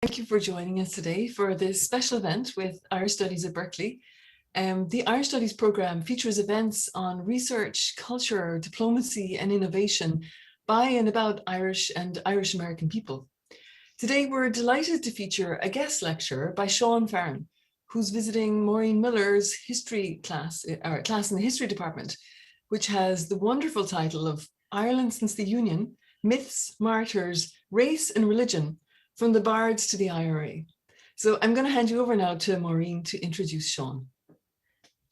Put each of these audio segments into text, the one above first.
Thank you for joining us today for this special event with Irish Studies at Berkeley. The Irish Studies programme features events on research, culture, diplomacy and innovation by and about Irish and Irish American people. Today we're delighted to feature a guest lecture by Seán Farren, who's visiting Maureen Miller's history class in the history department, which has the wonderful title of Ireland Since the Union, Myths, Martyrs, Race and Religion, from the Bards to the IRA. So I'm going to hand you over now to Maureen to introduce Seán.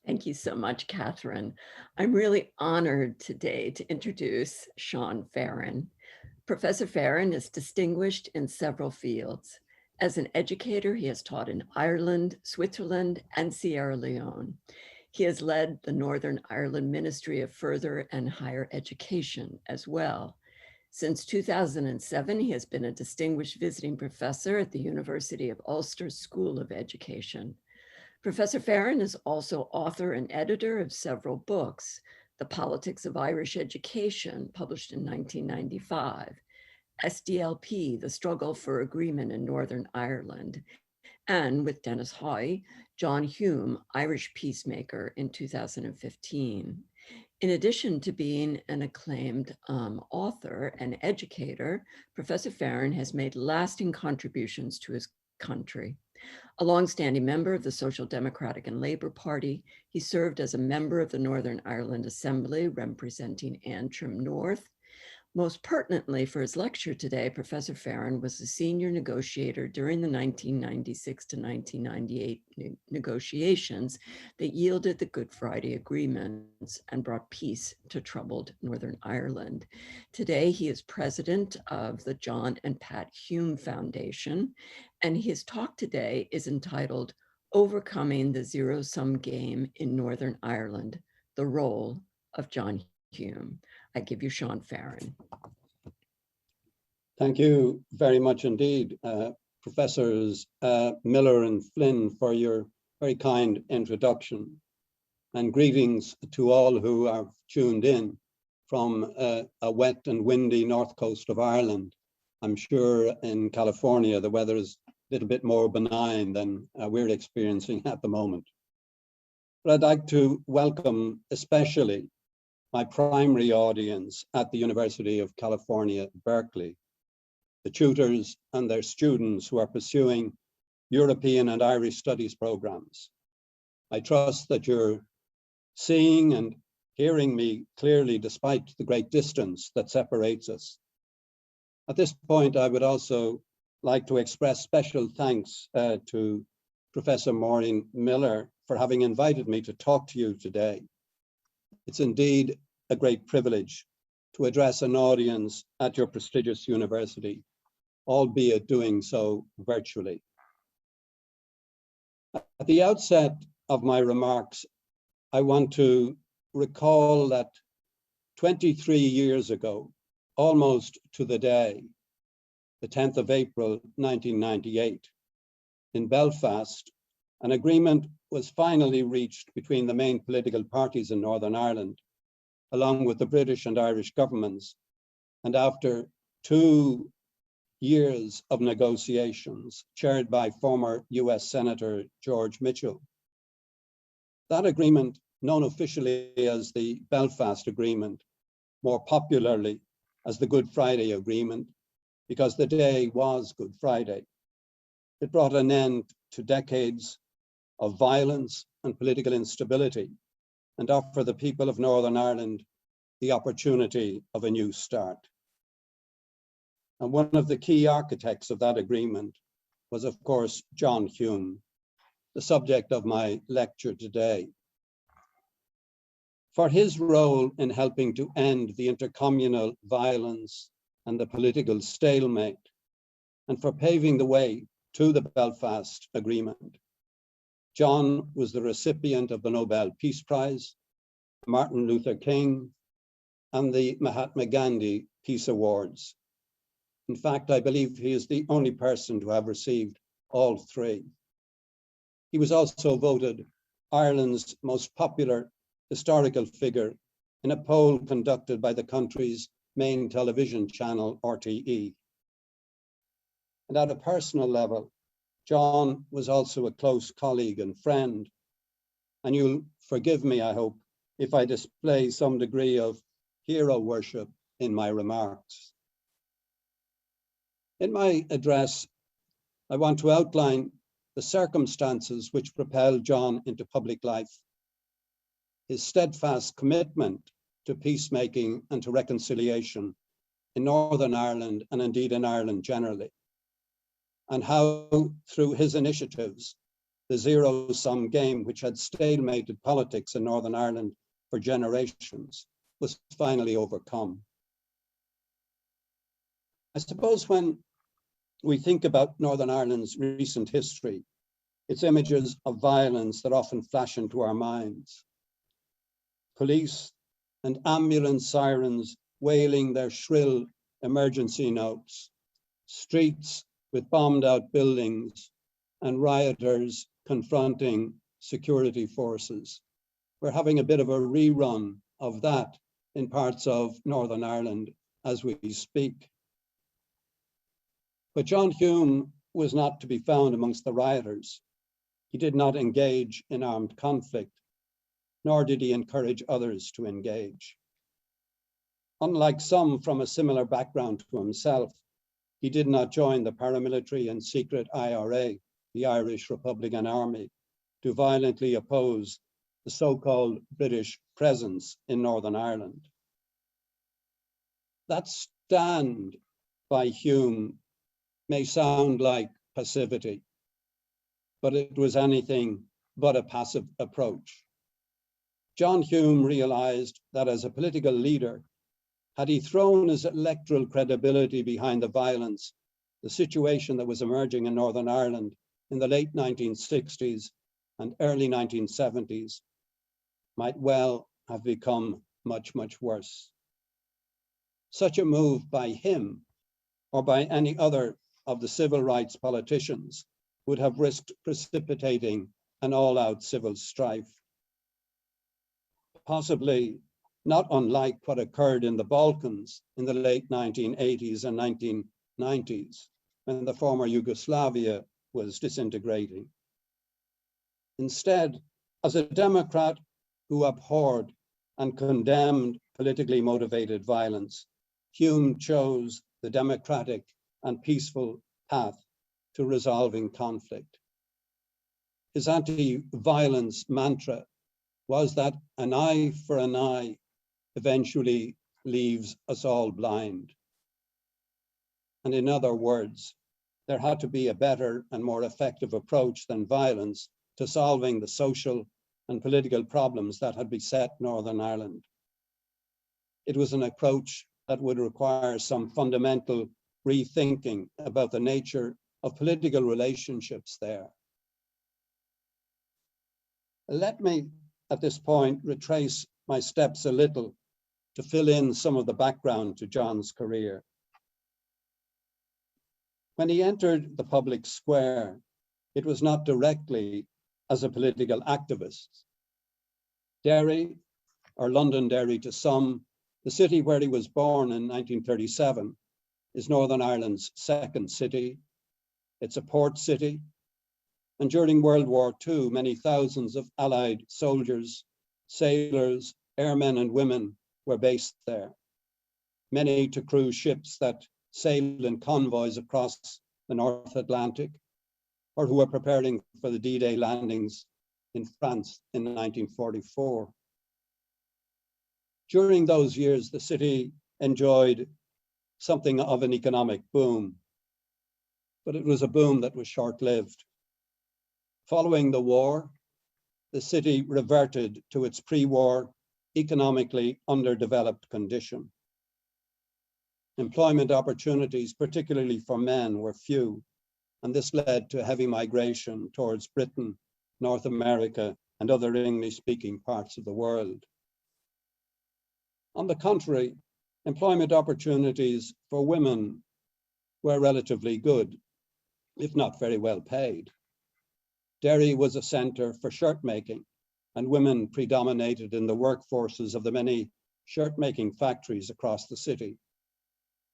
Thank you so much, Catherine. I'm really honored today to introduce Seán Farren. Professor Farren is distinguished in several fields. As an educator, he has taught in Ireland, Switzerland, and Sierra Leone. He has led the Northern Ireland Ministry of Further and Higher Education as well. Since 2007, he has been a distinguished visiting professor at the University of Ulster School of Education. Professor Farren is also author and editor of several books: The Politics of Irish Education, published in 1995, Sdlp, The Struggle for Agreement in Northern Ireland, and with Dennis Hoy, John Hume, Irish Peacemaker in 2015. In addition to being an acclaimed author and educator, Professor Farren has made lasting contributions to his country. A longstanding member of the Social Democratic and Labour Party, he served as a member of the Northern Ireland Assembly representing Antrim North. Most pertinently for his lecture today, Professor Farren was the senior negotiator during the 1996 to 1998 negotiations that yielded the Good Friday agreements and brought peace to troubled Northern Ireland. Today, he is president of the John and Pat Hume Foundation, and his talk today is entitled Overcoming the Zero-Sum Game in Northern Ireland, the Role of John Hume. I give you Seán Farren. Thank you very much indeed, Professors Miller and Flynn, for your very kind introduction, and greetings to all who are tuned in from a wet and windy north coast of Ireland. I'm sure in California the weather is a little bit more benign than we're experiencing at the moment. But I'd like to welcome especially my primary audience at the University of California, Berkeley, the tutors and their students who are pursuing European and Irish studies programs. I trust that you're seeing and hearing me clearly despite the great distance that separates us. At this point, I would also like to express special thanks to Professor Maureen Miller for having invited me to talk to you today. It's indeed a great privilege to address an audience at your prestigious university, albeit doing so virtually. At the outset of my remarks, I want to recall that 23 years ago, almost to the day, the 10th of April, 1998, in Belfast, an agreement was finally reached between the main political parties in Northern Ireland, along with the British and Irish governments. And after 2 years of negotiations chaired by former US Senator George Mitchell, that agreement, known officially as the Belfast Agreement, more popularly as the Good Friday Agreement, because the day was Good Friday, it brought an end to decades of violence and political instability, and offer the people of Northern Ireland the opportunity of a new start. And one of the key architects of that agreement was, of course, John Hume, the subject of my lecture today. For his role in helping to end the intercommunal violence and the political stalemate, and for paving the way to the Belfast Agreement. John was the recipient of the Nobel Peace Prize, Martin Luther King, and the Mahatma Gandhi Peace Awards. In fact, I believe he is the only person to have received all three. He was also voted Ireland's most popular historical figure in a poll conducted by the country's main television channel, RTE. And at a personal level, John was also a close colleague and friend. And you'll forgive me, I hope, if I display some degree of hero worship in my remarks. In my address, I want to outline the circumstances which propelled John into public life, his steadfast commitment to peacemaking and to reconciliation in Northern Ireland and indeed in Ireland generally, and how through his initiatives, the zero-sum game which had stalemated politics in Northern Ireland for generations was finally overcome. I suppose when we think about Northern Ireland's recent history, it's images of violence that often flash into our minds. Police and ambulance sirens wailing their shrill emergency notes, streets with bombed out buildings, and rioters confronting security forces. We're having a bit of a rerun of that in parts of Northern Ireland as we speak. But John Hume was not to be found amongst the rioters. He did not engage in armed conflict, nor did he encourage others to engage. Unlike some from a similar background to himself, he did not join the paramilitary and secret IRA, the Irish Republican Army, to violently oppose the so-called British presence in Northern Ireland. That stand by Hume may sound like passivity, but it was anything but a passive approach. John Hume realized that as a political leader, had he thrown his electoral credibility behind the violence, the situation that was emerging in Northern Ireland in the late 1960s and early 1970s might well have become much, much worse. Such a move by him or by any other of the civil rights politicians would have risked precipitating an all-out civil strife. Possibly not unlike what occurred in the Balkans in the late 1980s and 1990s, when the former Yugoslavia was disintegrating. Instead, as a Democrat who abhorred and condemned politically motivated violence, Hume chose the democratic and peaceful path to resolving conflict. His anti-violence mantra was that an eye for an eye eventually leaves us all blind. And in other words, there had to be a better and more effective approach than violence to solving the social and political problems that had beset Northern Ireland. It was an approach that would require some fundamental rethinking about the nature of political relationships there. Let me, at this point, retrace my steps a little to fill in some of the background to John's career. When he entered the public square, it was not directly as a political activist. Derry, or Londonderry to some, the city where he was born in 1937, is Northern Ireland's second city. It's a port city. And during World War II, many thousands of Allied soldiers, sailors, airmen and women were based there. Many to cruise ships that sailed in convoys across the North Atlantic, or who were preparing for the D-Day landings in France in 1944. During those years, the city enjoyed something of an economic boom, but it was a boom that was short-lived. Following the war, the city reverted to its pre-war, economically underdeveloped condition. Employment opportunities, particularly for men, were few, and this led to heavy migration towards Britain, North America, and other English-speaking parts of the world. On the contrary, employment opportunities for women were relatively good, if not very well paid. Derry was a centre for shirt making, and women predominated in the workforces of the many shirt making factories across the city.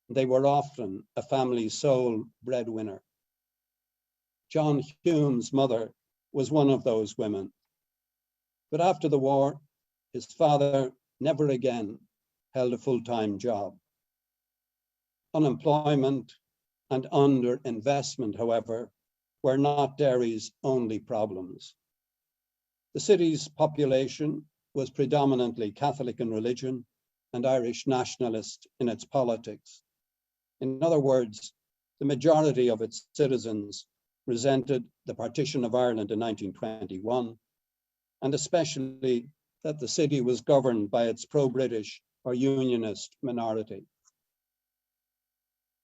They were often a family's sole breadwinner. John Hume's mother was one of those women. But after the war, his father never again held a full-time job. Unemployment and underinvestment, however, were not Derry's only problems. The city's population was predominantly Catholic in religion and Irish nationalist in its politics. In other words, the majority of its citizens resented the partition of Ireland in 1921, and especially that the city was governed by its pro-British or Unionist minority.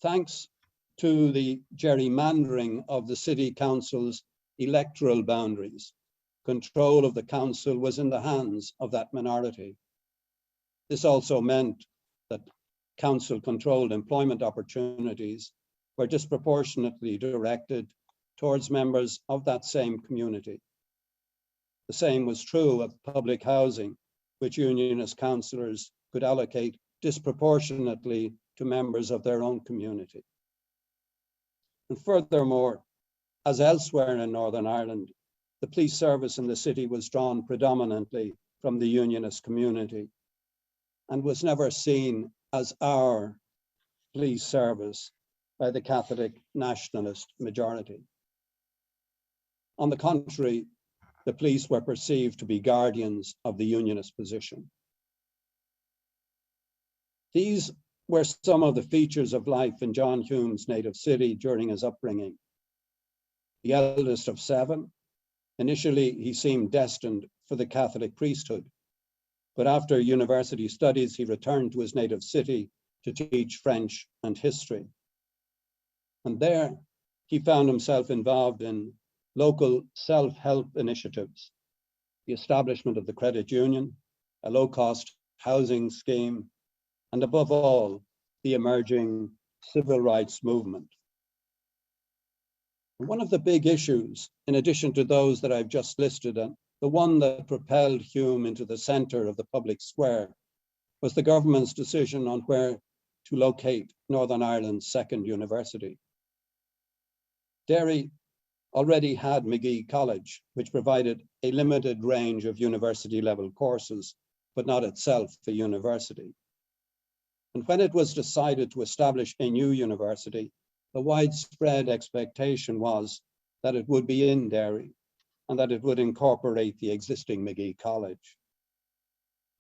Thanks to the gerrymandering of the city council's electoral boundaries, control of the council was in the hands of that minority. This also meant that council-controlled employment opportunities were disproportionately directed towards members of that same community. The same was true of public housing, which Unionist councillors could allocate disproportionately to members of their own community. And furthermore, as elsewhere in Northern Ireland, the police service in the city was drawn predominantly from the Unionist community and was never seen as our police service by the Catholic nationalist majority. On the contrary, the police were perceived to be guardians of the Unionist position. These were some of the features of life in John Hume's native city during his upbringing. The eldest of seven, initially he seemed destined for the Catholic priesthood, but after university studies, he returned to his native city to teach French and history. And there he found himself involved in local self-help initiatives, the establishment of the credit union, a low-cost housing scheme, and above all, the emerging civil rights movement. And one of the big issues, in addition to those that I've just listed, and the one that propelled Hume into the center of the public square, was the government's decision on where to locate Northern Ireland's second university. Derry already had Magee College, which provided a limited range of university-level courses, but not itself a university. And when it was decided to establish a new university, the widespread expectation was that it would be in Derry and that it would incorporate the existing Magee College.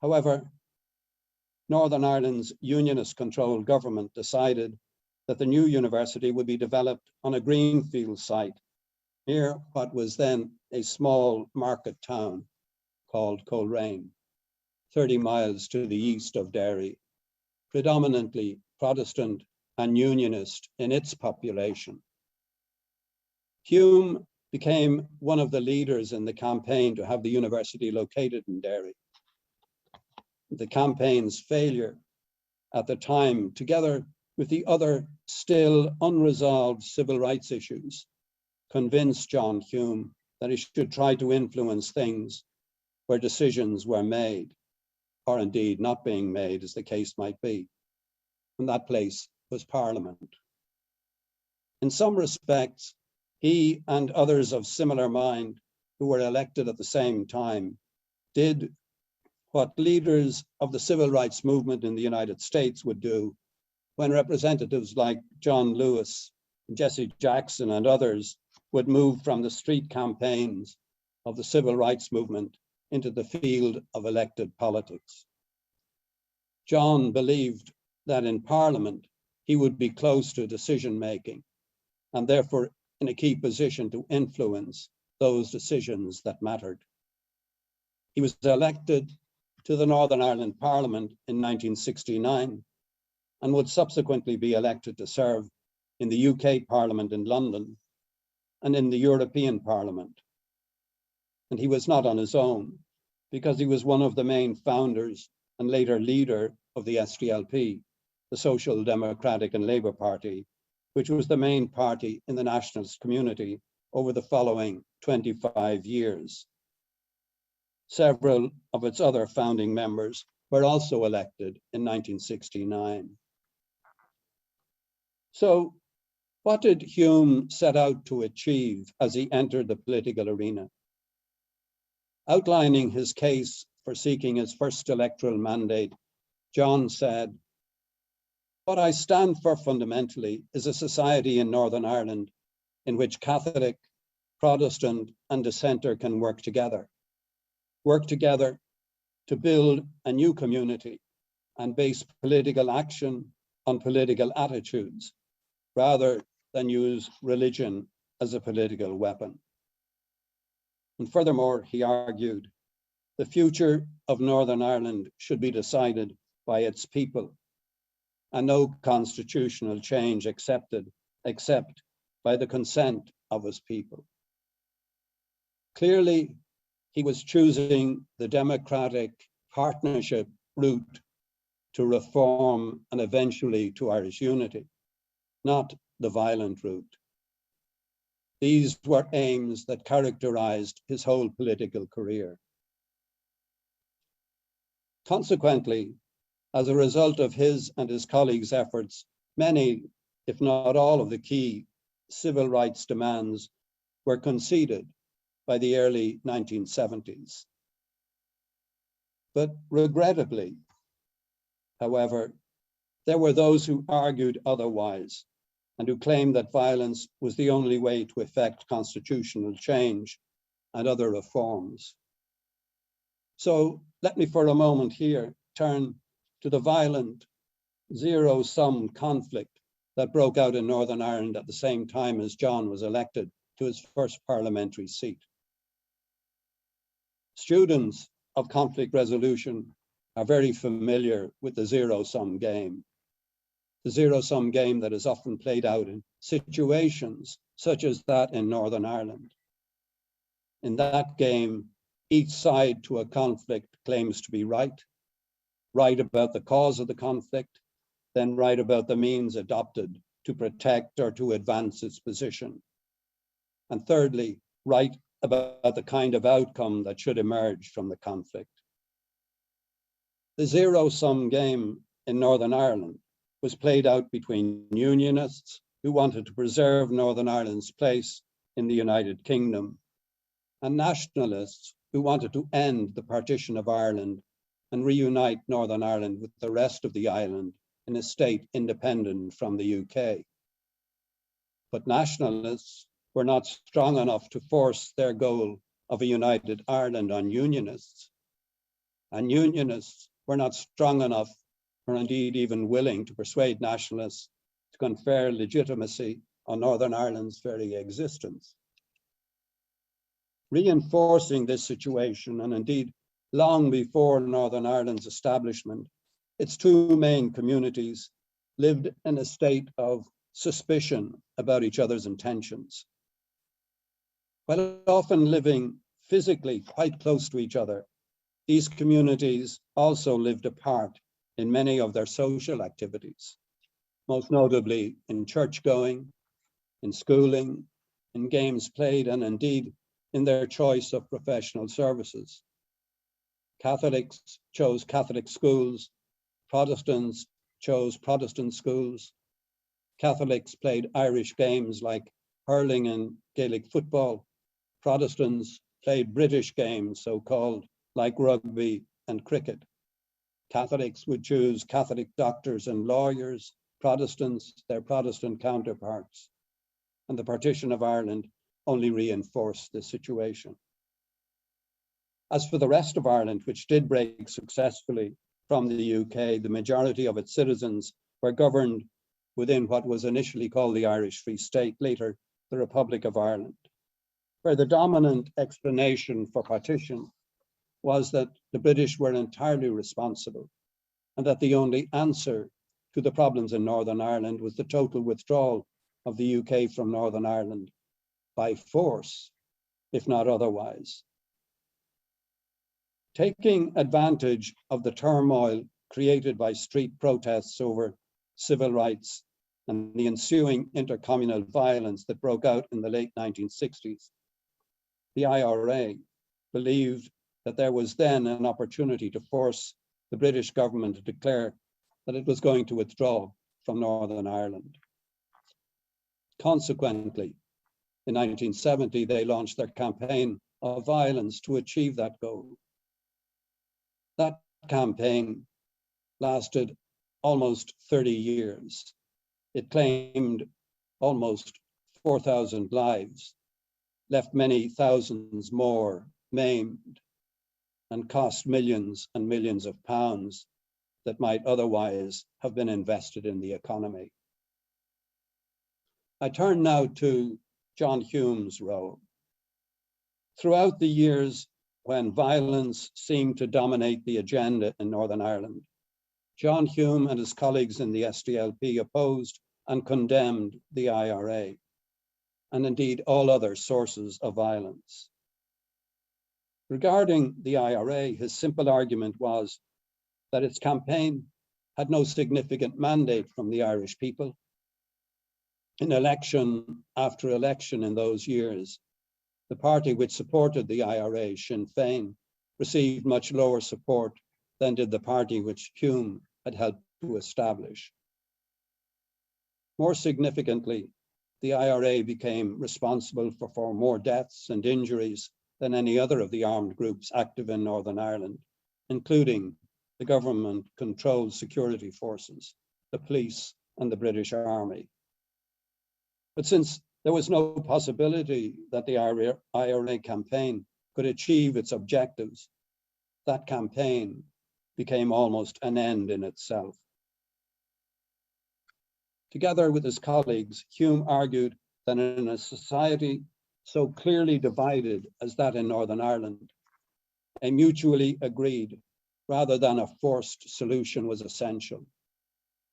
However, Northern Ireland's Unionist-controlled government decided that the new university would be developed on a greenfield site near what was then a small market town called Coleraine, 30 miles to the east of Derry, predominantly Protestant and Unionist in its population. Hume became one of the leaders in the campaign to have the university located in Derry. The campaign's failure at the time, together with the other still unresolved civil rights issues, convinced John Hume that he should try to influence things where decisions were made, or indeed not being made, as the case might be. And that place was Parliament. In some respects, he and others of similar mind who were elected at the same time did what leaders of the civil rights movement in the United States would do when representatives like John Lewis, Jesse Jackson, and others would move from the street campaigns of the civil rights movement into the field of elected politics. John believed that in Parliament, he would be close to decision-making and therefore in a key position to influence those decisions that mattered. He was elected to the Northern Ireland Parliament in 1969 and would subsequently be elected to serve in the UK Parliament in London and in the European Parliament. And he was not on his own, because he was one of the main founders and later leader of the Sdlp, the Social Democratic and Labour Party, which was the main party in the nationalist community over the following 25 years. Several of its other founding members were also elected in 1969. So What did Hume set out to achieve as he entered the political arena? Outlining his case for seeking his first electoral mandate, John said, "What I stand for fundamentally is a society in Northern Ireland in which Catholic, Protestant, and dissenter can work together to build a new community and base political action on political attitudes rather than use religion as a political weapon." And furthermore, he argued, the future of Northern Ireland should be decided by its people, and no constitutional change accepted except by the consent of his people. Clearly, he was choosing the democratic partnership route to reform and eventually to Irish unity, not the violent route. These were aims that characterized his whole political career. Consequently, as a result of his and his colleagues' efforts, many, if not all, of the key civil rights demands were conceded by the early 1970s. But regrettably, however, there were those who argued otherwise and who claimed that violence was the only way to effect constitutional change and other reforms. So let me for a moment here turn to the violent zero-sum conflict that broke out in Northern Ireland at the same time as John was elected to his first parliamentary seat. Students of conflict resolution are very familiar with the zero-sum game. The zero-sum game that is often played out in situations such as that in Northern Ireland. In that game, each side to a conflict claims to be right about the cause of the conflict, then right about the means adopted to protect or to advance its position. And thirdly, right about the kind of outcome that should emerge from the conflict. The zero-sum game in Northern Ireland was played out between Unionists who wanted to preserve Northern Ireland's place in the United Kingdom and nationalists who wanted to end the partition of Ireland and reunite Northern Ireland with the rest of the island in a state independent from the UK. But nationalists were not strong enough to force their goal of a united Ireland on Unionists, and Unionists were not strong enough or indeed even willing to persuade nationalists to confer legitimacy on Northern Ireland's very existence. Reinforcing this situation, and indeed long before Northern Ireland's establishment, its two main communities lived in a state of suspicion about each other's intentions. While often living physically quite close to each other, these communities also lived apart in many of their social activities, most notably in church-going, in schooling, in games played, and indeed in their choice of professional services. Catholics chose Catholic schools, Protestants chose Protestant schools. Catholics played Irish games like hurling and Gaelic football. Protestants played British games, so-called, like rugby and cricket. Catholics would choose Catholic doctors and lawyers, Protestants their Protestant counterparts. And the partition of Ireland only reinforced this situation. As for the rest of Ireland, which did break successfully from the UK, the majority of its citizens were governed within what was initially called the Irish Free State, later the Republic of Ireland, where the dominant explanation for partition was that the British were entirely responsible and that the only answer to the problems in Northern Ireland was the total withdrawal of the UK from Northern Ireland by force, if not otherwise. Taking advantage of the turmoil created by street protests over civil rights and the ensuing intercommunal violence that broke out in the late 1960s, the IRA believed that there was then an opportunity to force the British government to declare that it was going to withdraw from Northern Ireland. Consequently, in 1970, they launched their campaign of violence to achieve that goal. That campaign lasted almost 30 years. It claimed almost 4,000 lives, left many thousands more maimed, and cost millions and millions of pounds that might otherwise have been invested in the economy. I turn now to John Hume's role. Throughout the years when violence seemed to dominate the agenda in Northern Ireland, John Hume and his colleagues in the Sdlp opposed and condemned the IRA, and indeed all other sources of violence. Regarding the IRA, his simple argument was that its campaign had no significant mandate from the Irish people. In election after election in those years, the party which supported the IRA, Sinn Féin, received much lower support than did the party which Hume had helped to establish. More significantly, the IRA became responsible for more deaths and injuries than any other of the armed groups active in Northern Ireland, including the government-controlled security forces, the police, and the British Army. But since there was no possibility that the IRA campaign could achieve its objectives, that campaign became almost an end in itself. Together with his colleagues, Hume argued that in a society so clearly divided as that in Northern Ireland, a mutually agreed rather than a forced solution was essential,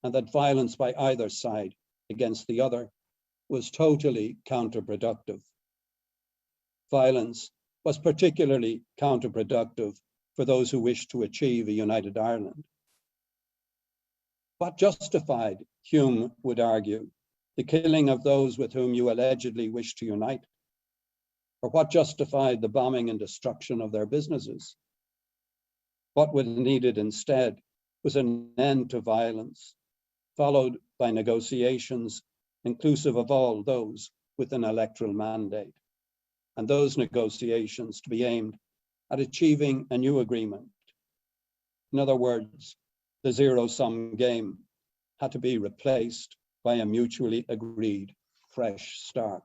and that violence by either side against the other was totally counterproductive. Violence was particularly counterproductive for those who wished to achieve a united Ireland. What justified, Hume would argue, the killing of those with whom you allegedly wish to unite? Or what justified the bombing and destruction of their businesses? What was needed instead was an end to violence, followed by negotiations inclusive of all those with an electoral mandate, and those negotiations to be aimed at achieving a new agreement. In other words, the zero-sum game had to be replaced by a mutually agreed fresh start.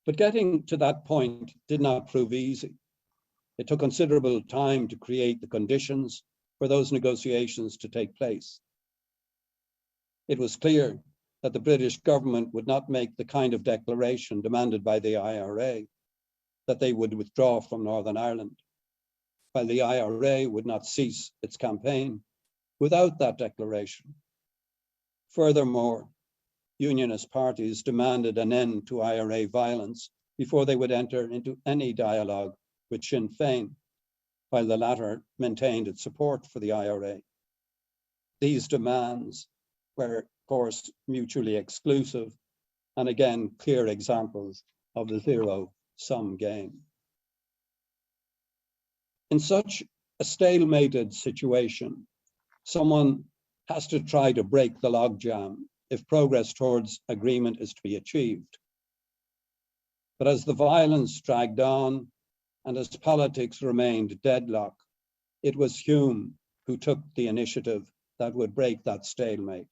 But getting to that point did not prove easy. It took considerable time to create the conditions for those negotiations to take place. It was clear that the British government would not make the kind of declaration demanded by the IRA, that they would withdraw from Northern Ireland, while the IRA would not cease its campaign without that declaration. Furthermore, Unionist parties demanded an end to IRA violence before they would enter into any dialogue with Sinn Féin, while the latter maintained its support for the IRA. These demands were, of course, mutually exclusive, and again, clear examples of the zero-sum game. In such a stalemated situation, someone has to try to break the logjam if progress towards agreement is to be achieved. But as the violence dragged on and as politics remained deadlocked, it was Hume who took the initiative that would break that stalemate.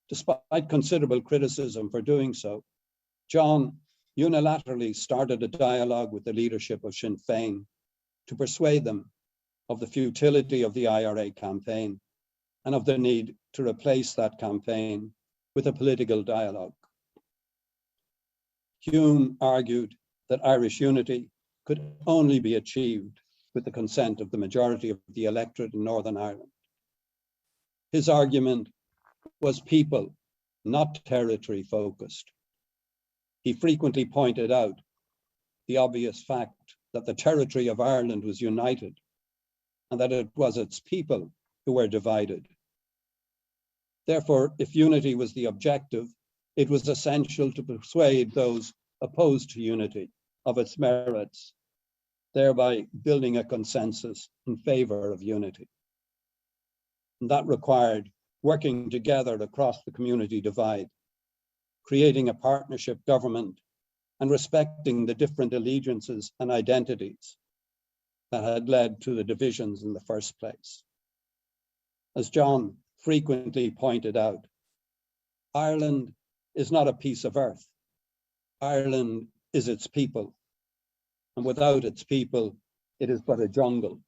Despite considerable criticism for doing so, John unilaterally started a dialogue with the leadership of Sinn Féin to persuade them of the futility of the IRA campaign and of the need to replace that campaign with a political dialogue. Hume argued that Irish unity could only be achieved with the consent of the majority of the electorate in Northern Ireland. His argument was people, not territory focused. He frequently pointed out the obvious fact that the territory of Ireland was united and that it was its people who were divided. Therefore, if unity was the objective, it was essential to persuade those opposed to unity of its merits, thereby building a consensus in favor of unity. And that required working together across the community divide, creating a partnership government and respecting the different allegiances and identities that had led to the divisions in the first place. As John frequently pointed out, Ireland is not a piece of earth. Ireland is its people, and without its people, it is but a jungle.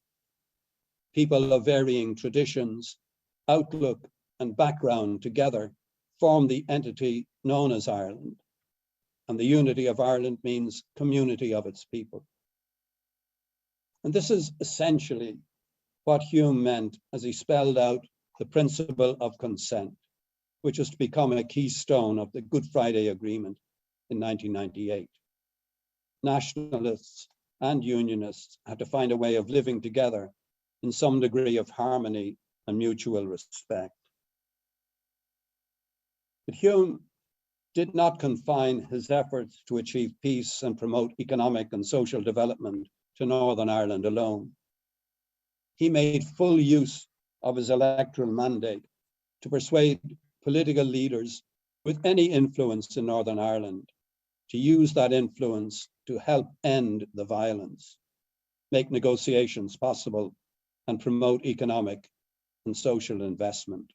People of varying traditions, outlook, and background together form the entity known as Ireland, and the unity of Ireland means community of its people. And this is essentially what Hume meant as he spelled out the principle of consent, which is to become a keystone of the Good Friday Agreement in 1998. Nationalists and Unionists had to find a way of living together in some degree of harmony and mutual respect. But Hume did not confine his efforts to achieve peace and promote economic and social development to Northern Ireland alone. He made full use of his electoral mandate to persuade political leaders with any influence in Northern Ireland to use that influence to help end the violence, make negotiations possible, and promote economic and social investment.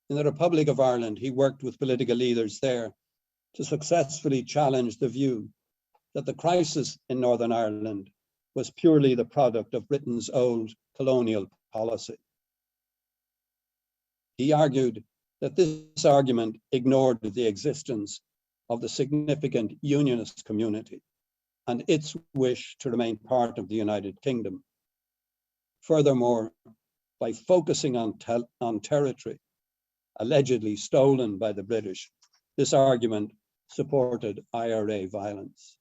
In the Republic of Ireland, he worked with political leaders there to successfully challenge the view that the crisis in Northern Ireland was purely the product of Britain's old colonial policy. He argued that this argument ignored the existence of the significant Unionist community and its wish to remain part of the United Kingdom. Furthermore, by focusing on territory allegedly stolen by the British, this argument supported IRA violence.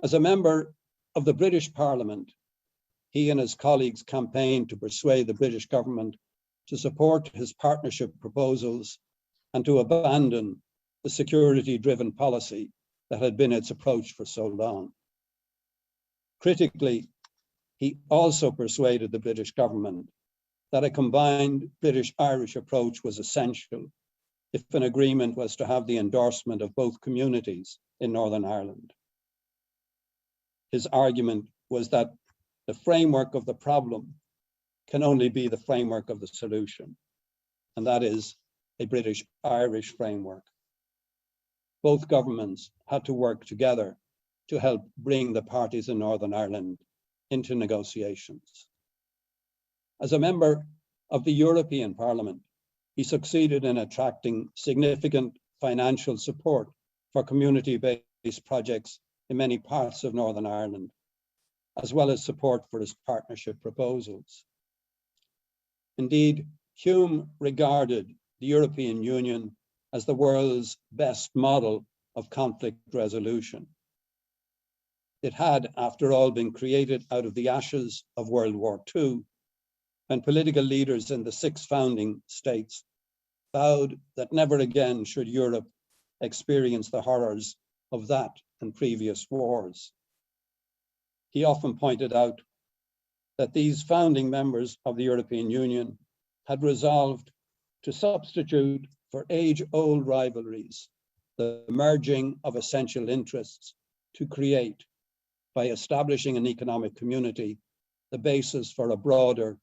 As a member of the British Parliament, he and his colleagues campaigned to persuade the British government to support his partnership proposals and to abandon the security-driven policy that had been its approach for so long. Critically, he also persuaded the British government that a combined British-Irish approach was essential if an agreement was to have the endorsement of both communities in Northern Ireland. His argument was that the framework of the problem can only be the framework of the solution, and that is a British-Irish framework. Both governments had to work together to help bring the parties in Northern Ireland into negotiations. As a member of the European Parliament, he succeeded in attracting significant financial support for community-based projects in many parts of Northern Ireland, as well as support for his partnership proposals. Indeed, Hume regarded the European Union as the world's best model of conflict resolution. It had, after all, been created out of the ashes of World War II, when political leaders in the 6 founding states vowed that never again should Europe experience the horrors of that and previous wars. He often pointed out that these founding members of the European Union had resolved to substitute for age-old rivalries the merging of essential interests to create, by establishing an economic community, the basis for a broader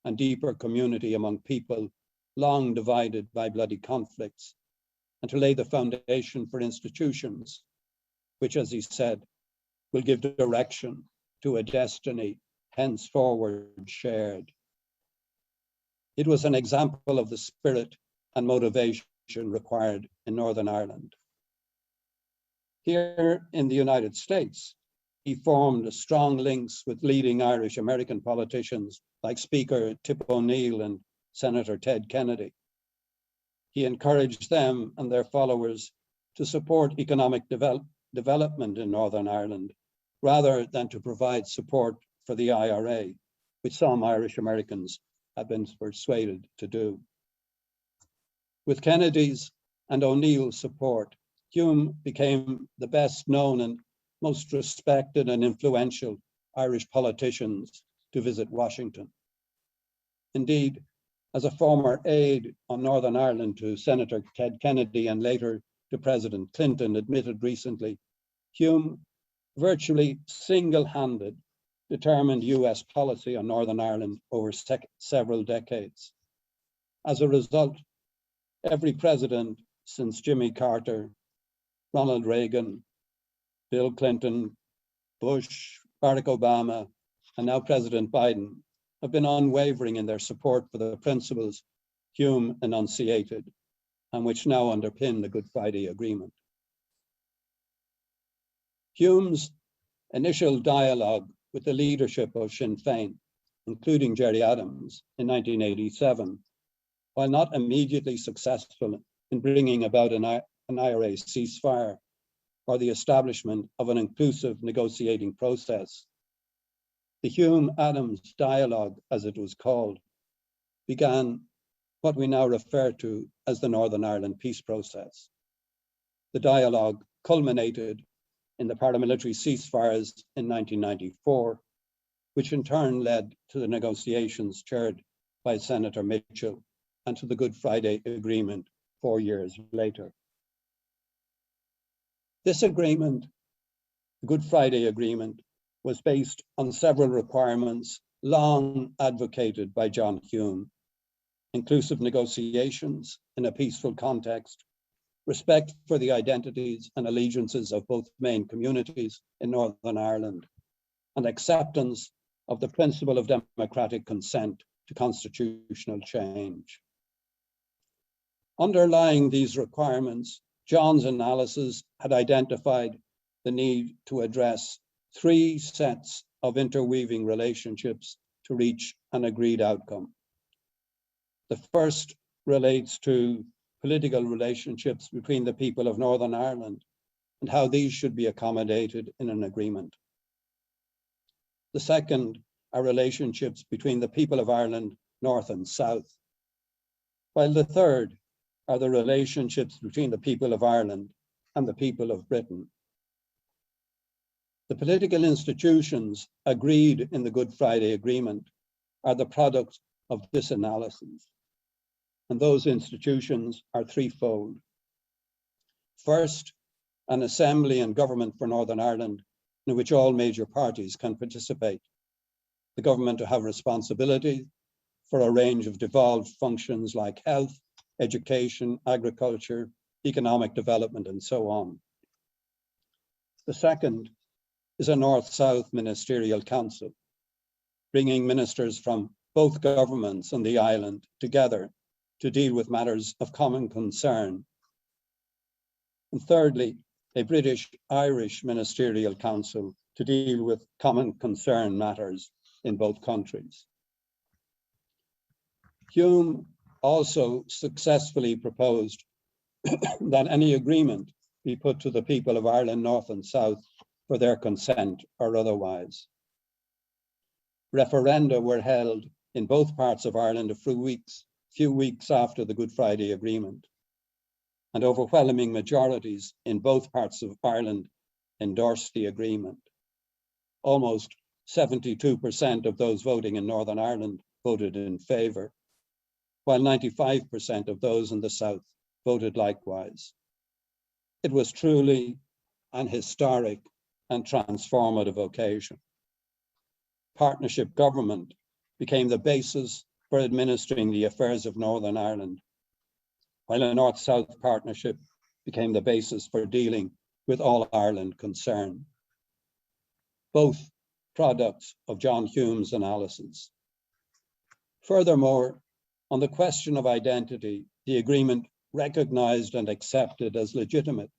and deeper community among people long divided by bloody conflicts, and to lay the foundation for institutions, which, as he said, will give direction to a destiny henceforward shared. It was an example of the spirit and motivation required in Northern Ireland. Here in the United States, he formed strong links with leading Irish American politicians like Speaker Tip O'Neill and Senator Ted Kennedy. He encouraged them and their followers to support economic development in Northern Ireland, rather than to provide support for the IRA, which some Irish Americans had been persuaded to do. With Kennedy's and O'Neill's support, Hume became the best known and most respected and influential Irish politicians to visit Washington. Indeed, As a former aide on Northern Ireland to Senator Ted Kennedy and later to President Clinton admitted recently, Hume virtually single-handed determined US policy on Northern Ireland over several decades. As a result, every president since Jimmy Carter, Ronald Reagan, Bill Clinton, Bush, Barack Obama, and now President Biden have been unwavering in their support for the principles Hume enunciated and which now underpin the Good Friday Agreement. Hume's initial dialogue with the leadership of Sinn Féin, including Gerry Adams in 1987, while not immediately successful in bringing about an IRA ceasefire or the establishment of an inclusive negotiating process, the Hume-Adams dialogue, as it was called, began what we now refer to as the Northern Ireland peace process. The dialogue culminated in the paramilitary ceasefires in 1994, which in turn led to the negotiations chaired by Senator Mitchell and to the Good Friday Agreement 4 years later. This agreement, the Good Friday Agreement, was based on several requirements long advocated by John Hume: inclusive negotiations in a peaceful context, respect for the identities and allegiances of both main communities in Northern Ireland, and acceptance of the principle of democratic consent to constitutional change. Underlying these requirements, John's analysis had identified the need to address 3 sets of interweaving relationships to reach an agreed outcome. The first relates to political relationships between the people of Northern Ireland and how these should be accommodated in an agreement. The second are relationships between the people of Ireland, North and South, while the third are the relationships between the people of Ireland and the people of Britain. The political institutions agreed in the Good Friday Agreement are the product of this analysis, and those institutions are threefold. First, an assembly and government for Northern Ireland in which all major parties can participate. The government to have responsibility for a range of devolved functions like health, education, agriculture, economic development, and so on. The second is a North-South Ministerial Council, bringing ministers from both governments on the island together to deal with matters of common concern. And thirdly, a British-Irish Ministerial Council to deal with common concern matters in both countries. Hume also successfully proposed that any agreement be put to the people of Ireland, North and South, for their consent or otherwise. Referenda were held in both parts of Ireland a few weeks after the Good Friday Agreement, and overwhelming majorities in both parts of Ireland endorsed the agreement. Almost 72% of those voting in Northern Ireland voted in favour, while 95% of those in the South voted likewise. It was truly an historic and transformative occasion. Partnership government became the basis for administering the affairs of Northern Ireland, while a North-South partnership became the basis for dealing with all Ireland concern. Both products of John Hume's analysis. Furthermore, on the question of identity, the agreement recognized and accepted as legitimate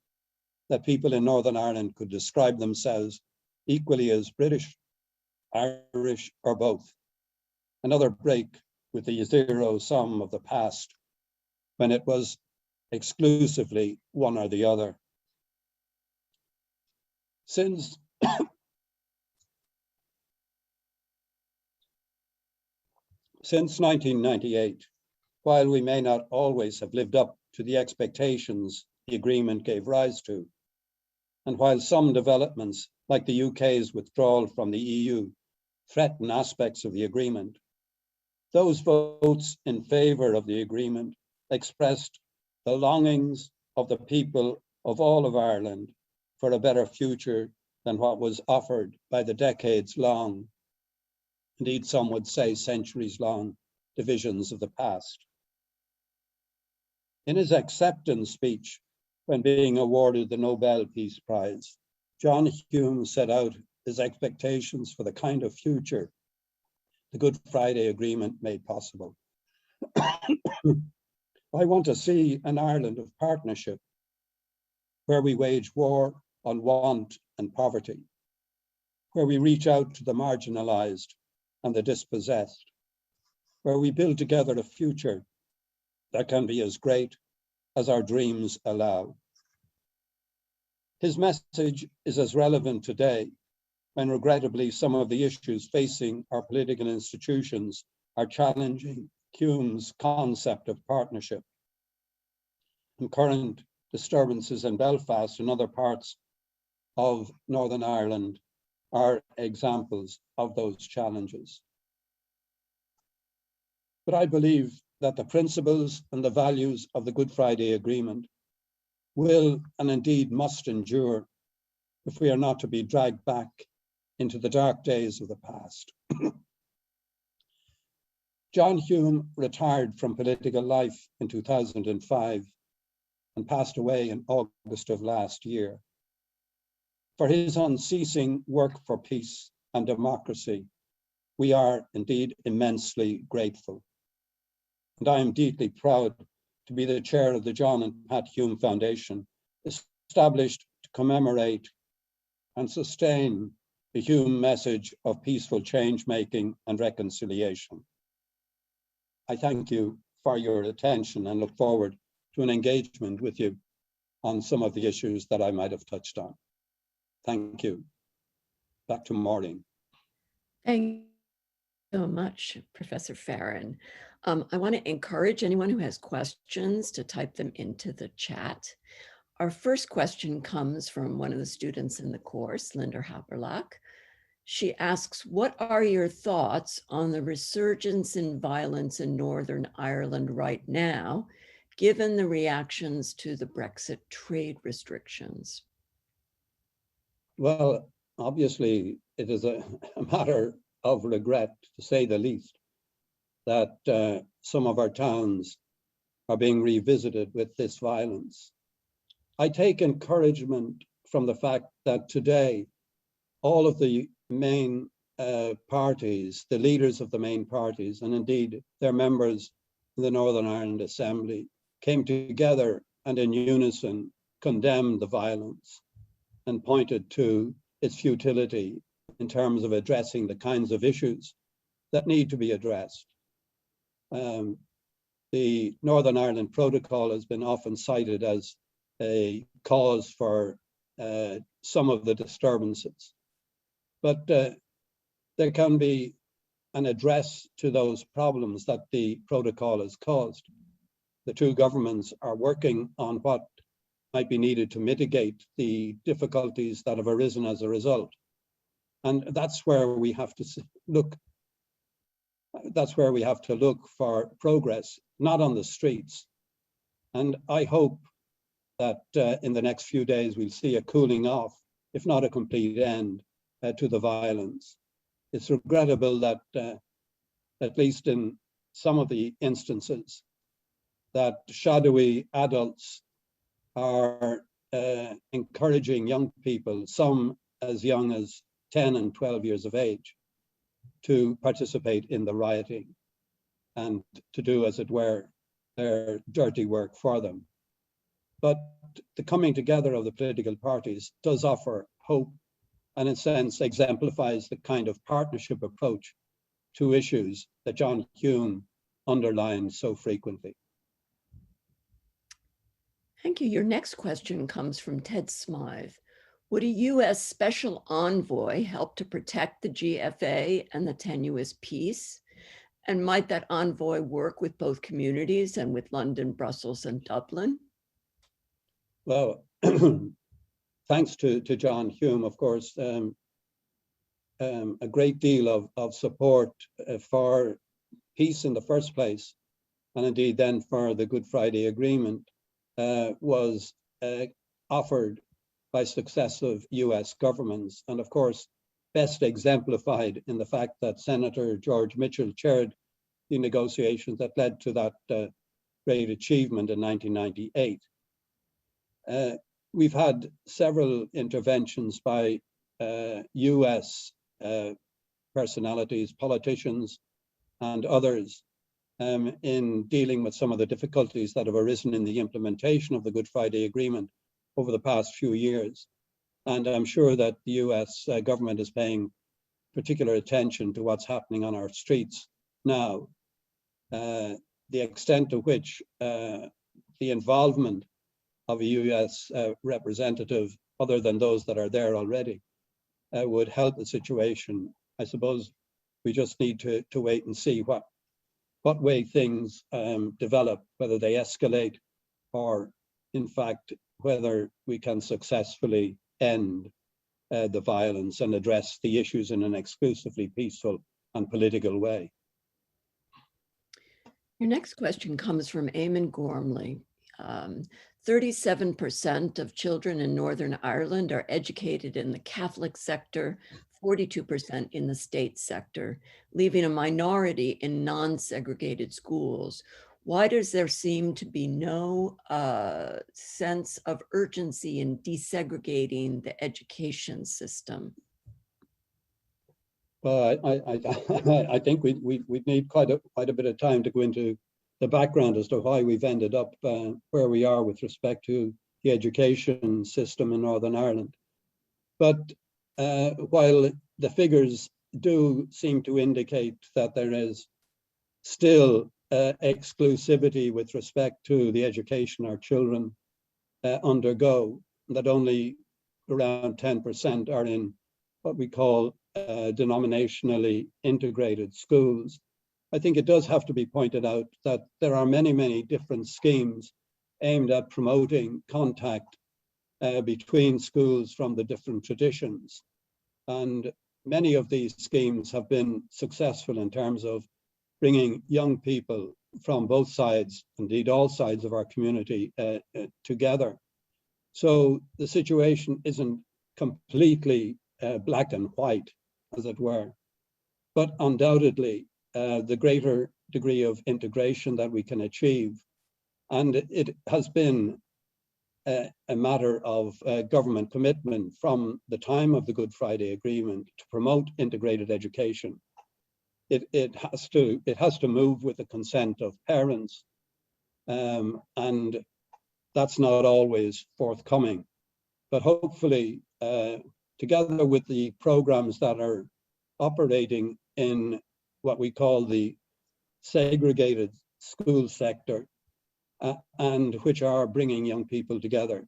that people in Northern Ireland could describe themselves equally as British, Irish, or both. Another break with the zero sum of the past, when it was exclusively one or the other. Since 1998, while we may not always have lived up to the expectations the agreement gave rise to, and while some developments, like the UK's withdrawal from the EU, threaten aspects of the agreement, Those votes in favor of the agreement expressed the longings of the people of all of Ireland for a better future than what was offered by the decades-long, indeed some would say centuries-long, divisions of the past. In his acceptance speech, when being awarded the Nobel Peace Prize, John Hume set out his expectations for the kind of future the Good Friday Agreement made possible. I want to see an Ireland of partnership where we wage war on want and poverty, where we reach out to the marginalized and the dispossessed, where we build together a future that can be as great as our dreams allow. His message is as relevant today when regrettably some of the issues facing our political institutions are challenging Hume's concept of partnership. And current disturbances in Belfast and other parts of Northern Ireland are examples of those challenges. But I believe that the principles and the values of the Good Friday Agreement will and indeed must endure if we are not to be dragged back into the dark days of the past. John Hume retired from political life in 2005 and passed away in August of last year. For his unceasing work for peace and democracy, we are indeed immensely grateful. And I am deeply proud to be the chair of the John and Pat Hume Foundation, established to commemorate and sustain the Hume message of peaceful change-making and reconciliation. I thank you for your attention and look forward to an engagement with you on some of the issues that I might have touched on. Thank you. Back to Maureen. Thank you so much, Professor Farren. I want to encourage anyone who has questions to type them into the chat. Our first question comes from one of the students in the course, Linda Haberlach. She asks, what are your thoughts on the resurgence in violence in Northern Ireland right now, given the reactions to the Brexit trade restrictions? Well, obviously, it is a matter of regret, to say the least, that some of our towns are being revisited with this violence. I take encouragement from the fact that today, all of the main parties, the leaders of the main parties, and indeed their members in the Northern Ireland Assembly, came together and in unison condemned the violence and pointed to its futility in terms of addressing the kinds of issues that need to be addressed. The Northern Ireland Protocol has been often cited as a cause for some of the disturbances. But there can be an address to those problems that the protocol has caused. The two governments are working on what might be needed to mitigate the difficulties that have arisen as a result. And that's where we have to look. That's where we have to look for progress, not on the streets. And I hope that in the next few days, we'll see a cooling off, if not a complete end to the violence. It's regrettable that, at least in some of the instances, that shadowy adults are encouraging young people, some as young as 10 and 12 years of age, to participate in the rioting and to do, as it were, their dirty work for them. But the coming together of the political parties does offer hope and in a sense exemplifies the kind of partnership approach to issues that John Hume underlined so frequently. Thank you. Your next question comes from Ted Smythe. Would a US special envoy help to protect the GFA and the tenuous peace? And might that envoy work with both communities and with London, Brussels, and Dublin? Well, thanks to John Hume, of course, a great deal of support for peace in the first place, and indeed then for the Good Friday Agreement, was offered by successive US governments, and of course, best exemplified in the fact that Senator George Mitchell chaired the negotiations that led to that great achievement in 1998. We've had several interventions by US personalities, politicians, and others in dealing with some of the difficulties that have arisen in the implementation of the Good Friday Agreement over the past few years. And I'm sure that the US government is paying particular attention to what's happening on our streets now. The extent to which the involvement of a US representative, other than those that are there already, would help the situation. I suppose we just need to wait and see what way things develop, whether they escalate or, in fact, whether we can successfully end the violence and address the issues in an exclusively peaceful and political way. Your next question comes from Eamon Gormley. 37% of children in Northern Ireland are educated in the Catholic sector, 42% in the state sector, leaving a minority in non-segregated schools. Why does there seem to be no sense of urgency in desegregating the education system? Well, I think we need quite a bit of time to go into the background as to why we've ended up where we are with respect to the education system in Northern Ireland. But while the figures do seem to indicate that there is still exclusivity with respect to the education our children undergo, that only around 10% are in what we call denominationally integrated schools, I think it does have to be pointed out that there are many, many different schemes aimed at promoting contact between schools from the different traditions. And many of these schemes have been successful in terms of bringing young people from both sides, indeed all sides of our community, together. So the situation isn't completely black and white, as it were, but undoubtedly the greater degree of integration that we can achieve. And it has been a matter of government commitment from the time of the Good Friday Agreement to promote integrated education. It has to move with the consent of parents, and that's not always forthcoming. But hopefully, together with the programs that are operating in what we call the segregated school sector, and which are bringing young people together,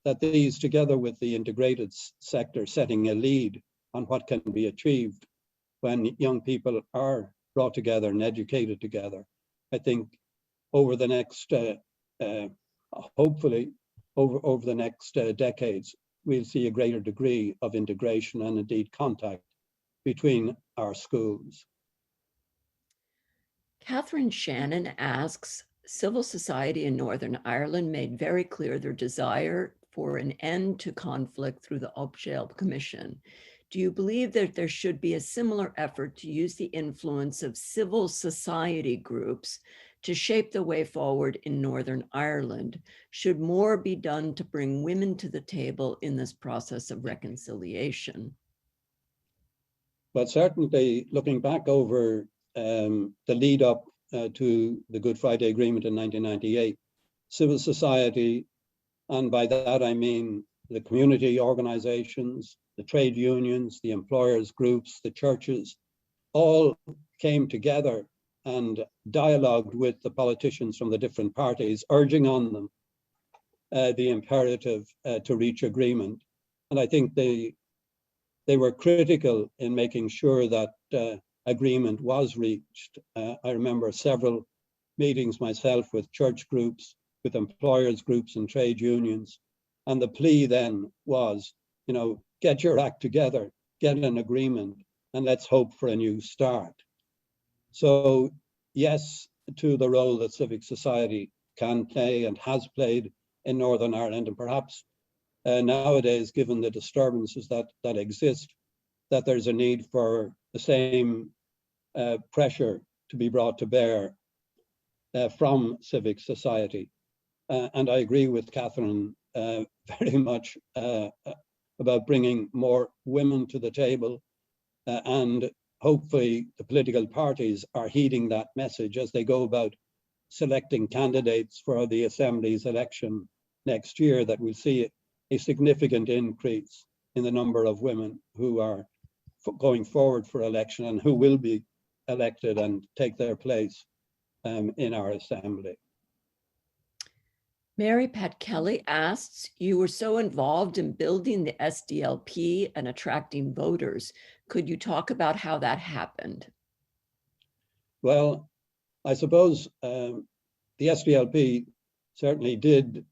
that these, together with the integrated sector, setting a lead on what can be achieved when young people are brought together and educated together. I think over the next, hopefully, over the next decades, we'll see a greater degree of integration and indeed contact between our schools. Catherine Shannon asks, civil society in Northern Ireland made very clear their desire for an end to conflict through the Sdlp Commission. Do you believe that there should be a similar effort to use the influence of civil society groups to shape the way forward in Northern Ireland? Should more be done to bring women to the table in this process of reconciliation? But certainly, looking back over the lead up to the Good Friday Agreement in 1998, civil society, and by that I mean the community organizations, the trade unions, the employers groups, the churches, all came together and dialogued with the politicians from the different parties, urging on them the imperative to reach agreement. And I think they were critical in making sure that agreement was reached. I remember several meetings myself with church groups, with employers groups and trade unions. And the plea then was, get your act together, get an agreement, and let's hope for a new start. So yes to the role that civic society can play and has played in Northern Ireland, and perhaps nowadays, given the disturbances that exist, that there's a need for the same pressure to be brought to bear from civic society. And I agree with Catherine very much about bringing more women to the table, and hopefully the political parties are heeding that message as they go about selecting candidates for the Assembly's election next year, that we'll see a significant increase in the number of women who are going forward for election and who will be elected and take their place in our Assembly. Mary Pat Kelly asks, you were so involved in building the Sdlp and attracting voters. Could you talk about how that happened? Well, I suppose the Sdlp certainly did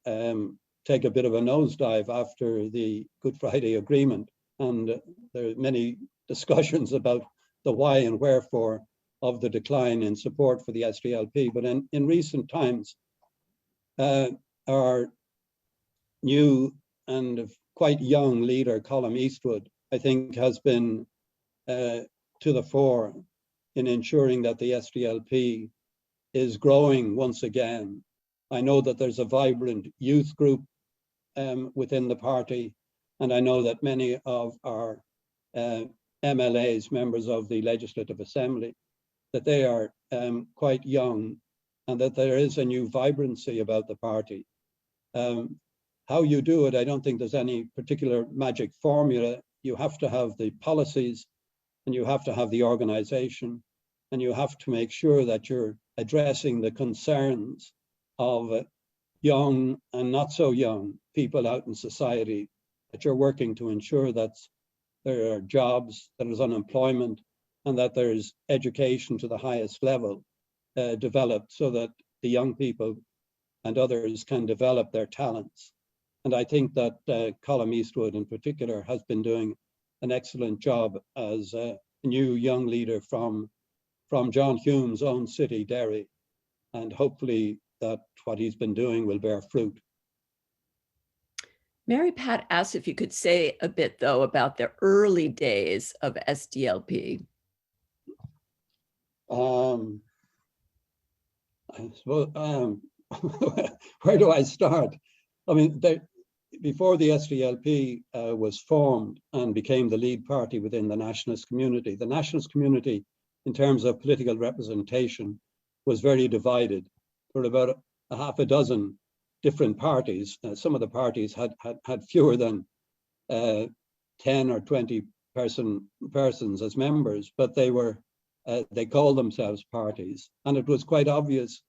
take a bit of a nosedive after the Good Friday Agreement, and there are many discussions about the why and wherefore of the decline in support for the Sdlp. But in recent times, our new and quite young leader, Colm Eastwood, I think has been to the fore in ensuring that the Sdlp is growing once again. I know that there's a vibrant youth group within the party, and I know that many of our MLAs, members of the Legislative Assembly, that they are quite young, and that there is a new vibrancy about the party. How you do it, I don't think there's any particular magic formula. You have to have the policies, and you have to have the organization, and you have to make sure that you're addressing the concerns of young and not so young people out in society, that you're working to ensure that there are jobs, that there's unemployment, and that there's education to the highest level developed, so that the young people and others can develop their talents. And I think that Colm Eastwood in particular has been doing an excellent job as a new young leader from John Hume's own city, Derry, and hopefully that what he's been doing will bear fruit. Mary Pat asked if you could say a bit, though, about the early days of Sdlp. I suppose, where do I start? I mean, before the Sdlp was formed and became the lead party within the nationalist community in terms of political representation was very divided. There were about a half a dozen different parties. Some of the parties had fewer than 10 or 20 persons as members, but they called themselves parties. And it was quite obvious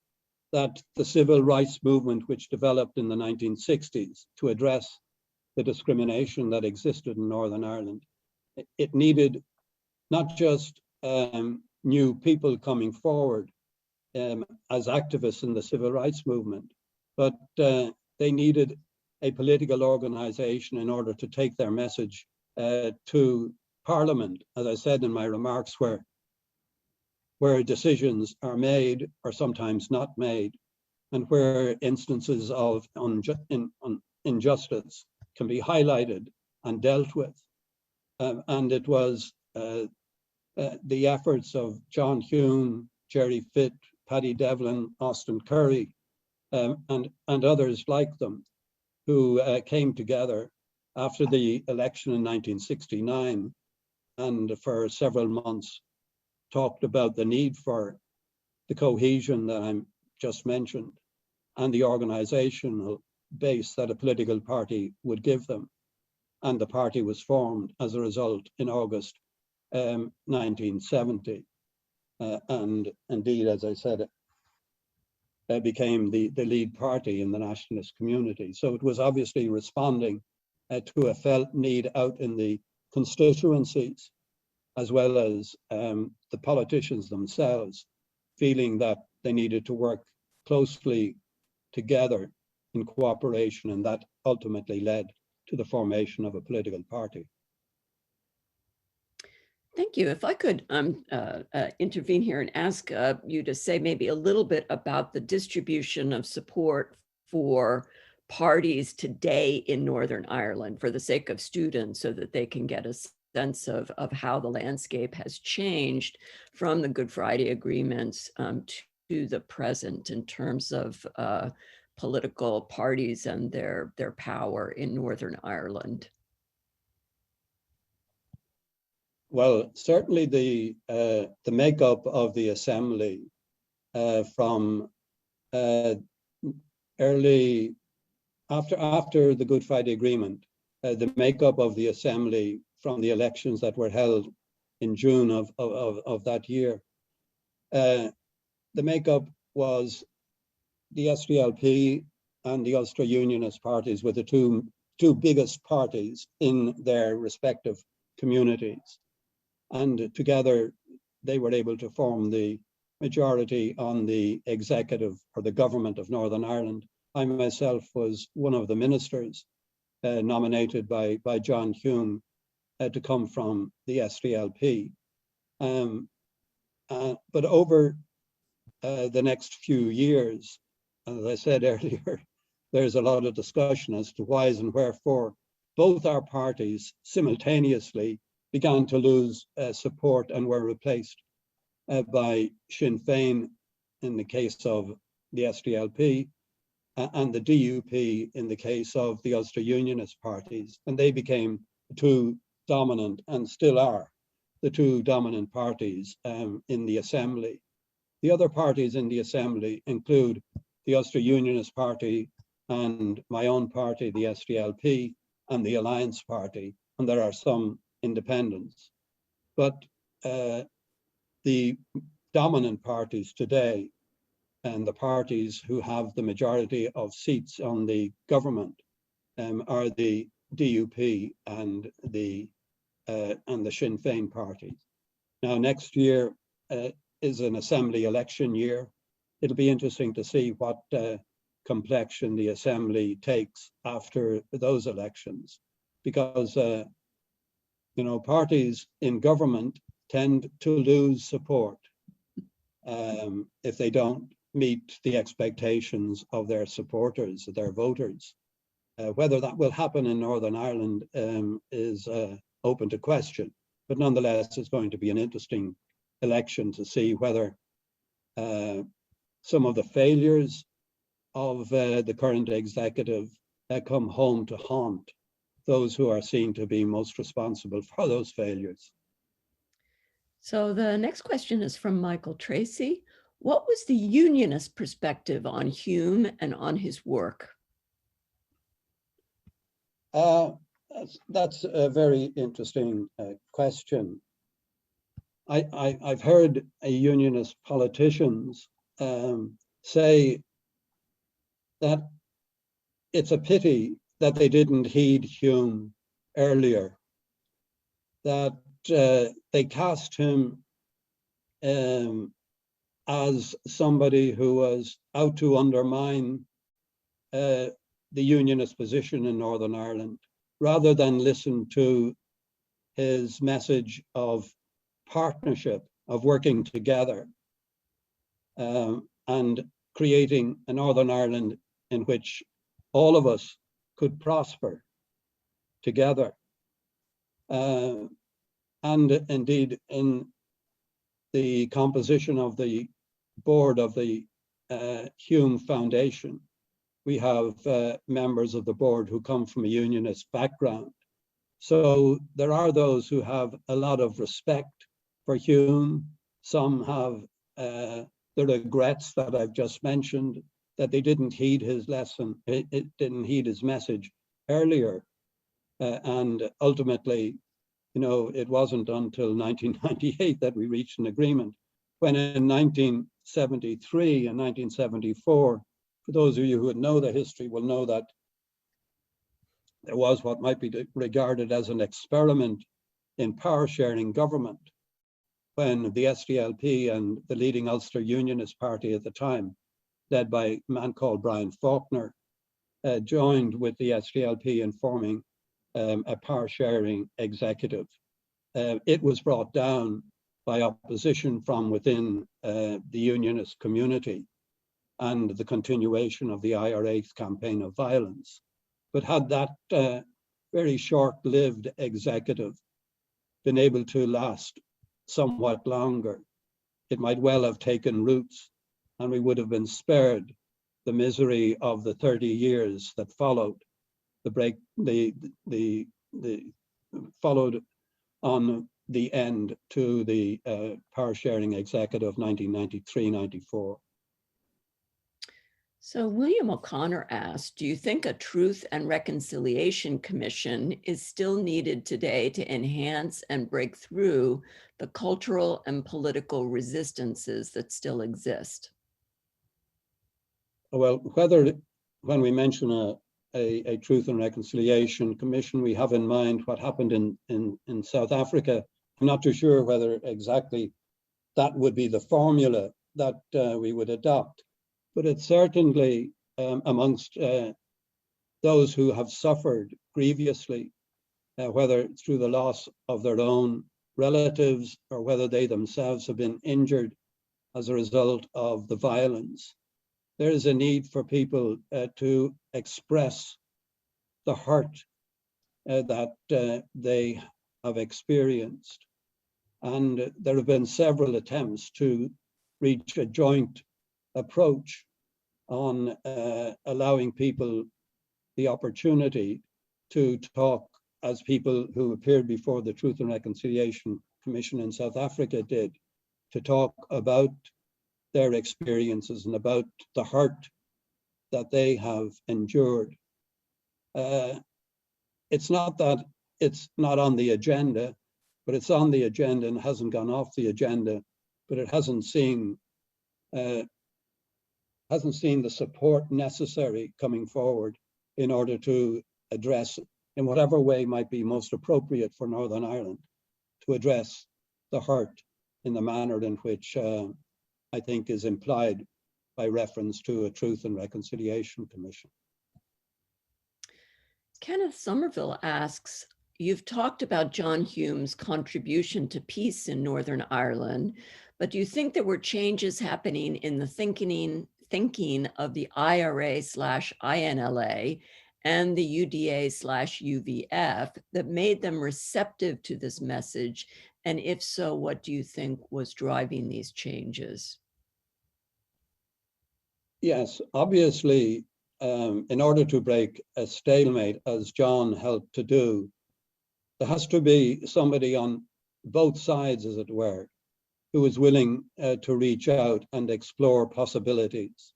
that the civil rights movement, which developed in the 1960s to address the discrimination that existed in Northern Ireland, it needed not just new people coming forward as activists in the civil rights movement, but they needed a political organization in order to take their message to Parliament, as I said in my remarks, where decisions are made or sometimes not made, and where instances of injustice can be highlighted and dealt with. And it was the efforts of John Hume, Jerry Fitt, Paddy Devlin, Austin Curry, and others like them, who came together after the election in 1969, and for several months talked about the need for the cohesion that I just mentioned and the organizational base that a political party would give them. And the party was formed as a result in August 1970. And indeed, as I said, it became the lead party in the nationalist community. So it was obviously responding to a felt need out in the constituencies, as well as the politicians themselves feeling that they needed to work closely together in cooperation, and that ultimately led to the formation of a political party. Thank you. If I could intervene here and ask you to say maybe a little bit about the distribution of support for parties today in Northern Ireland for the sake of students, so that they can get a sense of how the landscape has changed from the Good Friday agreements to the present in terms of political parties and their power in Northern Ireland. Well, certainly the makeup of the assembly from early after the Good Friday Agreement, the makeup of the assembly from the elections that were held in June of that year, the makeup was the Sdlp and the Ulster Unionist parties were the two biggest parties in their respective communities. And together they were able to form the majority on the executive or the government of Northern Ireland. I myself was one of the ministers nominated by John Hume to come from the Sdlp. But over the next few years, as I said earlier, there's a lot of discussion as to why and wherefore both our parties simultaneously began to lose support and were replaced by Sinn Féin in the case of the Sdlp and the DUP in the case of the Ulster Unionist parties. And they became the two dominant, and still are, the two dominant parties in the assembly. The other parties in the assembly include the Ulster Unionist Party and my own party, the Sdlp, and the Alliance Party, and there are some independents. But the dominant parties today and the parties who have the majority of seats on the government are the DUP and the Sinn Féin parties. Now, next year is an assembly election year. It'll be interesting to see what complexion the assembly takes after those elections, because parties in government tend to lose support if they don't meet the expectations of their supporters, their voters. Whether that will happen in Northern Ireland is open to question, but nonetheless, it's going to be an interesting election to see whether some of the failures of the current executive come home to haunt those who are seen to be most responsible for those failures. So the next question is from Michael Tracy. What was the Unionist perspective on Hume and on his work? That's a very interesting question. I've heard Unionist politicians say that it's a pity that they didn't heed Hume earlier, that they cast him as somebody who was out to undermine the Unionist position in Northern Ireland, rather than listen to his message of partnership, of working together, and creating a Northern Ireland in which all of us could prosper together. And indeed, in the composition of the board of the Hume Foundation, we have members of the board who come from a Unionist background. So there are those who have a lot of respect for Hume. Some have the regrets that I've just mentioned, that they didn't heed his lesson, it didn't heed his message earlier. And ultimately, it wasn't until 1998 that we reached an agreement, when in 1973 and 1974, for those of you who know the history will know that there was what might be regarded as an experiment in power sharing government, when the Sdlp and the leading Ulster Unionist Party at the time, led by a man called Brian Faulkner, joined with the Sdlp in forming a power sharing executive. it was brought down by opposition from within the Unionist community and the continuation of the IRA's campaign of violence. But had that very short-lived executive been able to last somewhat longer, it might well have taken roots, and we would have been spared the misery of the 30 years that followed followed on the end to the power sharing executive of 1993-94. So William O'Connor asked, do you think a Truth and Reconciliation Commission is still needed today to enhance and break through the cultural and political resistances that still exist? Well, whether when we mention a Truth and Reconciliation Commission, we have in mind what happened in South Africa. I'm not too sure whether exactly that would be the formula that we would adopt, but it's certainly amongst those who have suffered grievously, whether through the loss of their own relatives or whether they themselves have been injured as a result of the violence. There is a need for people to express the hurt that they have experienced. And there have been several attempts to reach a joint approach on allowing people the opportunity to talk as people who appeared before the Truth and Reconciliation Commission in South Africa did, to talk about their experiences and about the hurt that they have endured. It's not that it's not on the agenda, but it's on the agenda and hasn't gone off the agenda, but it hasn't seen the support necessary coming forward in order to address, in whatever way might be most appropriate for Northern Ireland, to address the hurt in the manner in which I think is implied by reference to a Truth and Reconciliation Commission. Kenneth Somerville asks, you've talked about John Hume's contribution to peace in Northern Ireland, but do you think there were changes happening in the thinking of the IRA/INLA and the UDA/UVF that made them receptive to this message? And if so, what do you think was driving these changes? Yes, obviously, in order to break a stalemate, as John helped to do, there has to be somebody on both sides, as it were, who is willing to reach out and explore possibilities.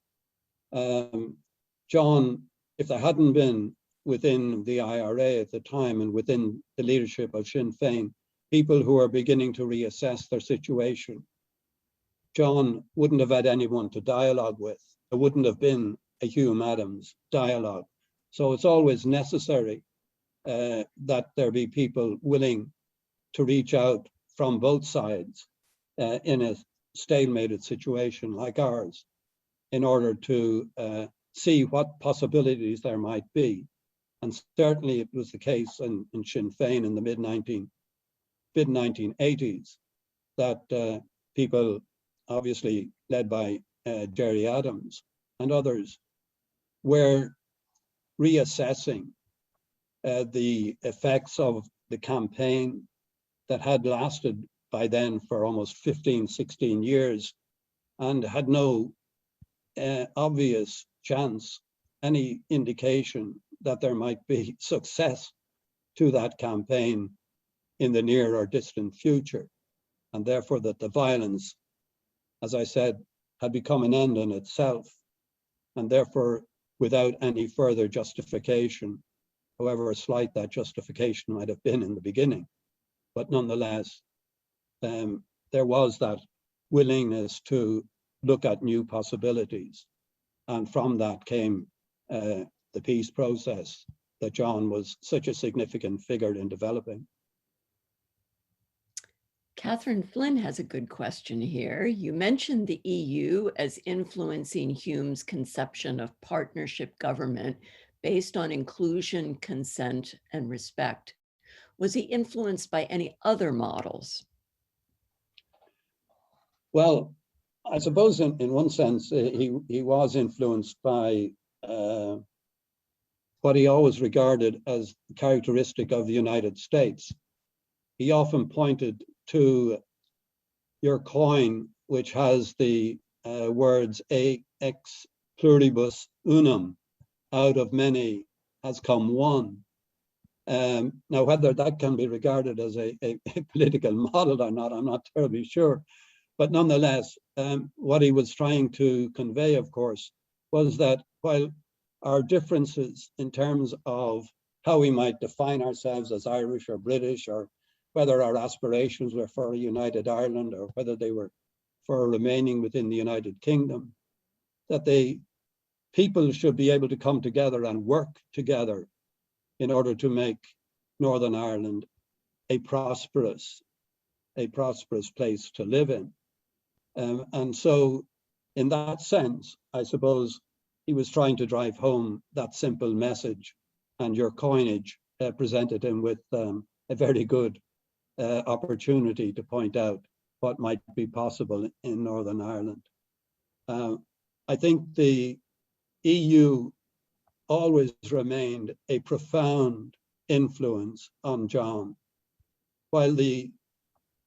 John, if there hadn't been within the IRA at the time and within the leadership of Sinn Féin, people who are beginning to reassess their situation, John wouldn't have had anyone to dialogue with. There wouldn't have been a Hume Adams dialogue. So it's always necessary that there be people willing to reach out from both sides in a stalemated situation like ours in order to see what possibilities there might be. And certainly it was the case in Sinn Féin in the mid-1980s that people, obviously led by Gerry Adams and others, were reassessing the effects of the campaign that had lasted by then for almost 15, 16 years and had no obvious chance, any indication that there might be success to that campaign in the near or distant future. And therefore that the violence, as I said, had become an end in itself, and therefore without any further justification, however slight that justification might have been in the beginning. But nonetheless, there was that willingness to look at new possibilities. And from that came the peace process that John was such a significant figure in developing. Catherine Flynn has a good question here. You mentioned the EU as influencing Hume's conception of partnership government based on inclusion, consent, and respect. Was he influenced by any other models? Well, I suppose in one sense, he was influenced by what he always regarded as characteristic of the United States. He often pointed to your coin, which has the words ex pluribus unum, out of many has come one. Now, whether that can be regarded as a political model or not, I'm not terribly sure. But nonetheless, what he was trying to convey, of course, was that while our differences in terms of how we might define ourselves as Irish or British, or whether our aspirations were for a united Ireland or whether they were for remaining within the United Kingdom, that people should be able to come together and work together in order to make Northern Ireland a prosperous place to live in. And so in that sense, I suppose he was trying to drive home that simple message, and your coinage presented him with a very good opportunity to point out what might be possible in Northern Ireland. I think the EU always remained a profound influence on John. While the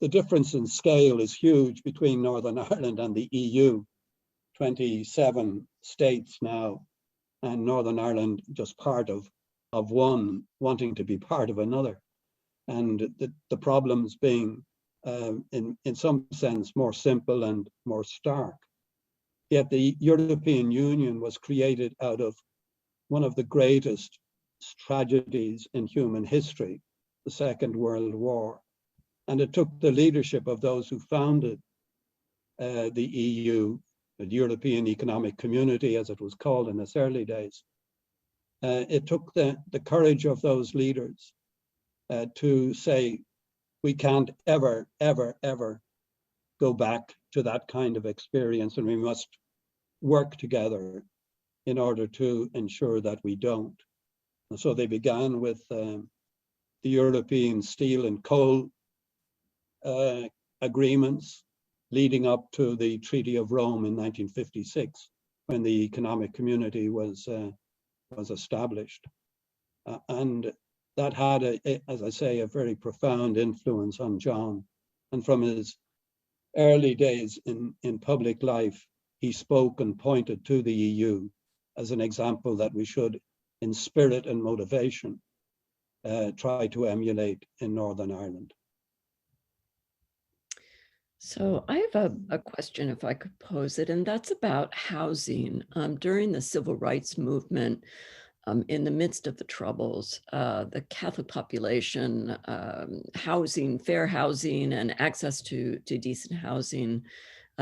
difference in scale is huge between Northern Ireland and the EU, 27 states now, and Northern Ireland just part of one, wanting to be part of another. And the problems being, in some sense, more simple and more stark. Yet the European Union was created out of one of the greatest tragedies in human history, the Second World War. And it took the leadership of those who founded the EU, the European Economic Community, as it was called in its early days. It took the courage of those leaders to say, we can't ever, ever, ever go back to that kind of experience, and we must work together in order to ensure that we don't. And so they began with the European steel and coal agreements leading up to the Treaty of Rome in 1956, when the economic community was established. And that had, as I say, a very profound influence on John. And from his early days in public life, he spoke and pointed to the EU as an example that we should, in spirit and motivation, try to emulate in Northern Ireland. So I have a question, if I could pose it, and that's about housing. During the civil rights movement, in the midst of the Troubles, the Catholic population, housing, fair housing, and access to decent housing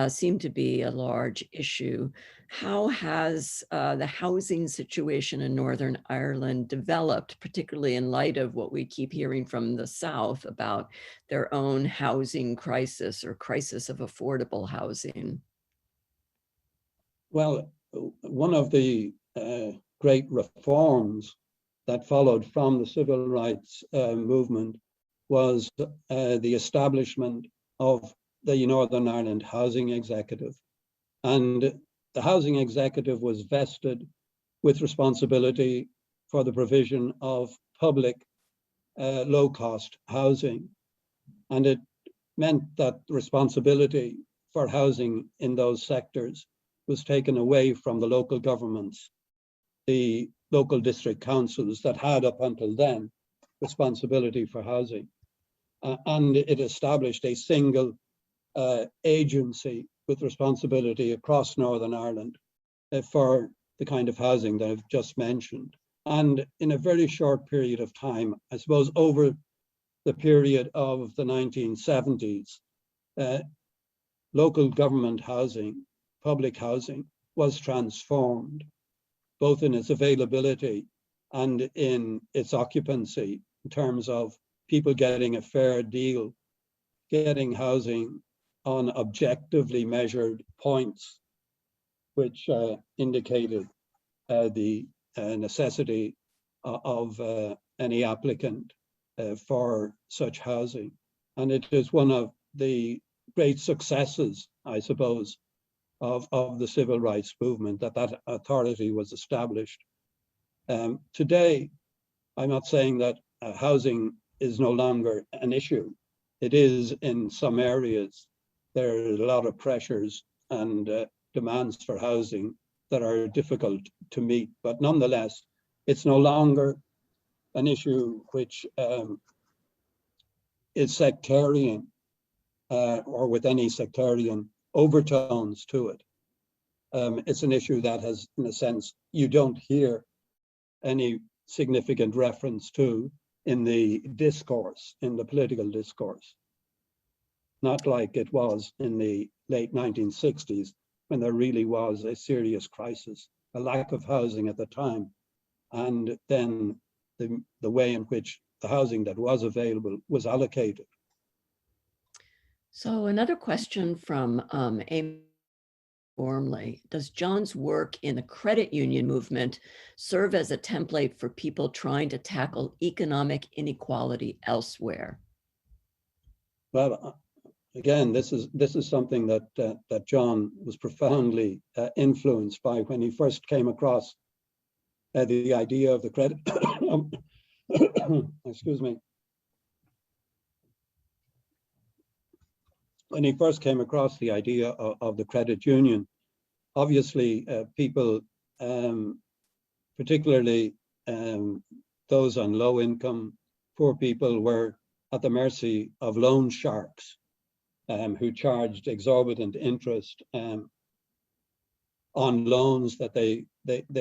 seemed to be a large issue. How has the housing situation in Northern Ireland developed, particularly in light of what we keep hearing from the South about their own housing crisis or crisis of affordable housing? Well, one of the great reforms that followed from the civil rights movement was the establishment of the Northern Ireland Housing Executive. And the Housing Executive was vested with responsibility for the provision of public low-cost housing. And it meant that responsibility for housing in those sectors was taken away from the local governments, the local district councils that had up until then responsibility for housing. And it established a single agency with responsibility across Northern Ireland for the kind of housing that I've just mentioned. And in a very short period of time, I suppose over the period of the 1970s, local government housing, public housing, was transformed, both in its availability and in its occupancy, in terms of people getting a fair deal, getting housing on objectively measured points, which indicated the necessity of any applicant for such housing. And it is one of the great successes, I suppose, of the civil rights movement, that authority was established. Today, I'm not saying that housing is no longer an issue. It is in some areas. There are a lot of pressures and demands for housing that are difficult to meet, but nonetheless, it's no longer an issue which is sectarian or with any sectarian overtones to it. It's an issue that has, in a sense, you don't hear any significant reference to in the discourse, in the political discourse. Not like it was in the late 1960s, when there really was a serious crisis, a lack of housing at the time, and then the way in which the housing that was available was allocated. So another question from Amy Gormley: does John's work in the credit union movement serve as a template for people trying to tackle economic inequality elsewhere? Well, again, this is something that John was profoundly influenced by when he first came across the idea of the credit. Excuse me. When he first came across the idea of the credit union, obviously people, particularly those on low income, poor people, were at the mercy of loan sharks who charged exorbitant interest on loans that they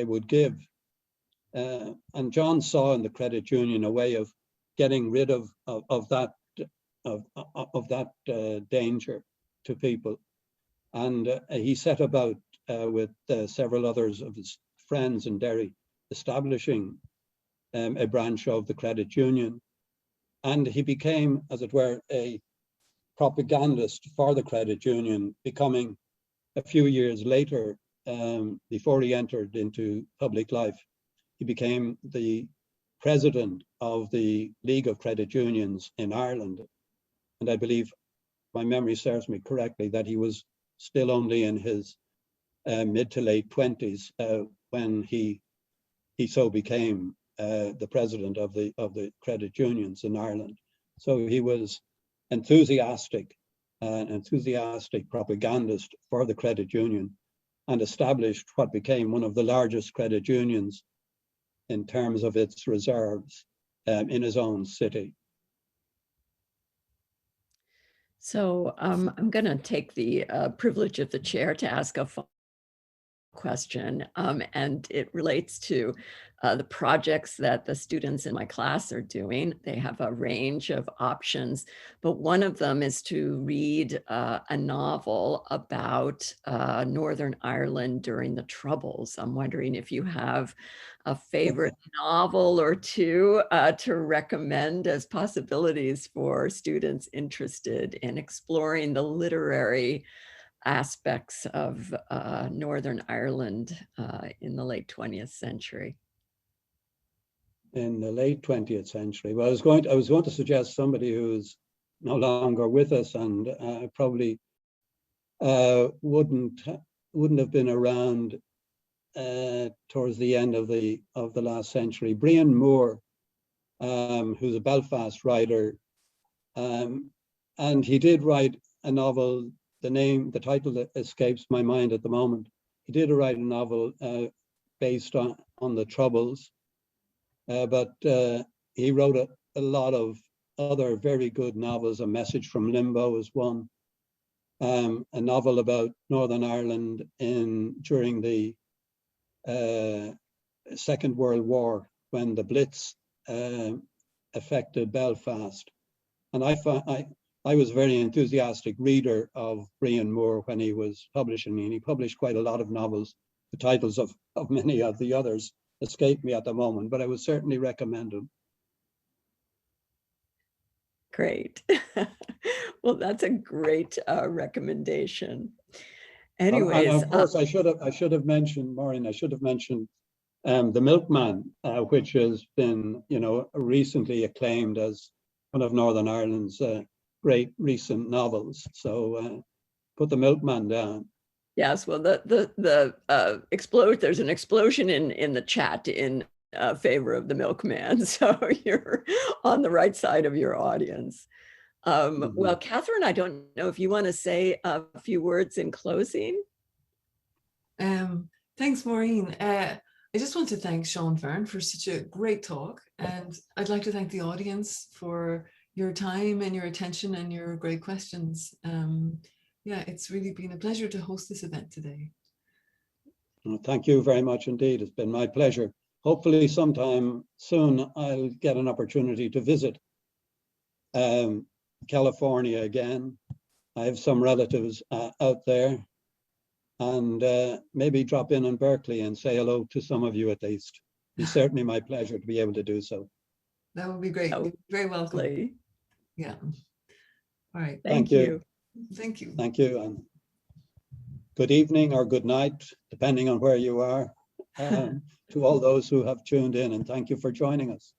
would give. And John saw in the credit union a way of getting rid of that danger to people, and he set about with several others of his friends in Derry establishing a branch of the credit union, and he became, as it were, a propagandist for the credit union, becoming a few years later, before he entered into public life, he became the president of the League of Credit Unions in Ireland. And I believe, my memory serves me correctly, that he was still only in his mid to late 20s when he so became the president of the credit unions in Ireland. So he was an enthusiastic propagandist for the credit union, and established what became one of the largest credit unions in terms of its reserves in his own city. So I'm going to take the privilege of the chair to ask a question, and it relates to the projects that the students in my class are doing. They have a range of options, but one of them is to read a novel about Northern Ireland during the Troubles. I'm wondering if you have a favorite novel or two to recommend as possibilities for students interested in exploring the literary aspects of Northern Ireland in the late 20th century. In the late 20th century. Well, I was going to suggest somebody who's no longer with us and probably wouldn't have been around towards the end of the last century. Brian Moore, who's a Belfast writer, and he did write a novel. The title escapes my mind at the moment. He did write a novel based on the Troubles, but he wrote a lot of other very good novels. A Message from Limbo is one. A novel about Northern Ireland during the Second World War, when the Blitz affected Belfast. And I was a very enthusiastic reader of Brian Moore when he was publishing, and he published quite a lot of novels. The titles of many of the others escape me at the moment, but I would certainly recommend them. Great. Well, that's a great recommendation. Anyways, and of course, I should have mentioned, Maureen, I should have mentioned The Milkman, which has been, recently acclaimed as one of Northern Ireland's great recent novels. So put The Milkman down. Yes, well, there's an explosion in the chat in favor of The Milkman, so you're on the right side of your audience. Well, Catherine, I don't know if you want to say a few words in closing. Thanks, Maureen. I just want to thank Seán Farren for such a great talk, and I'd like to thank the audience for your time and your attention and your great questions. Yeah, it's really been a pleasure to host this event today. Well, thank you very much indeed. It's been my pleasure. Hopefully sometime soon I'll get an opportunity to visit California again. I have some relatives out there, and maybe drop in Berkeley and say hello to some of you at least. It's certainly my pleasure to be able to do so. That would be great. You're very welcome. Yeah. All right. Thank you. Thank you. Thank you. And good evening or good night, depending on where you are, to all those who have tuned in, and thank you for joining us.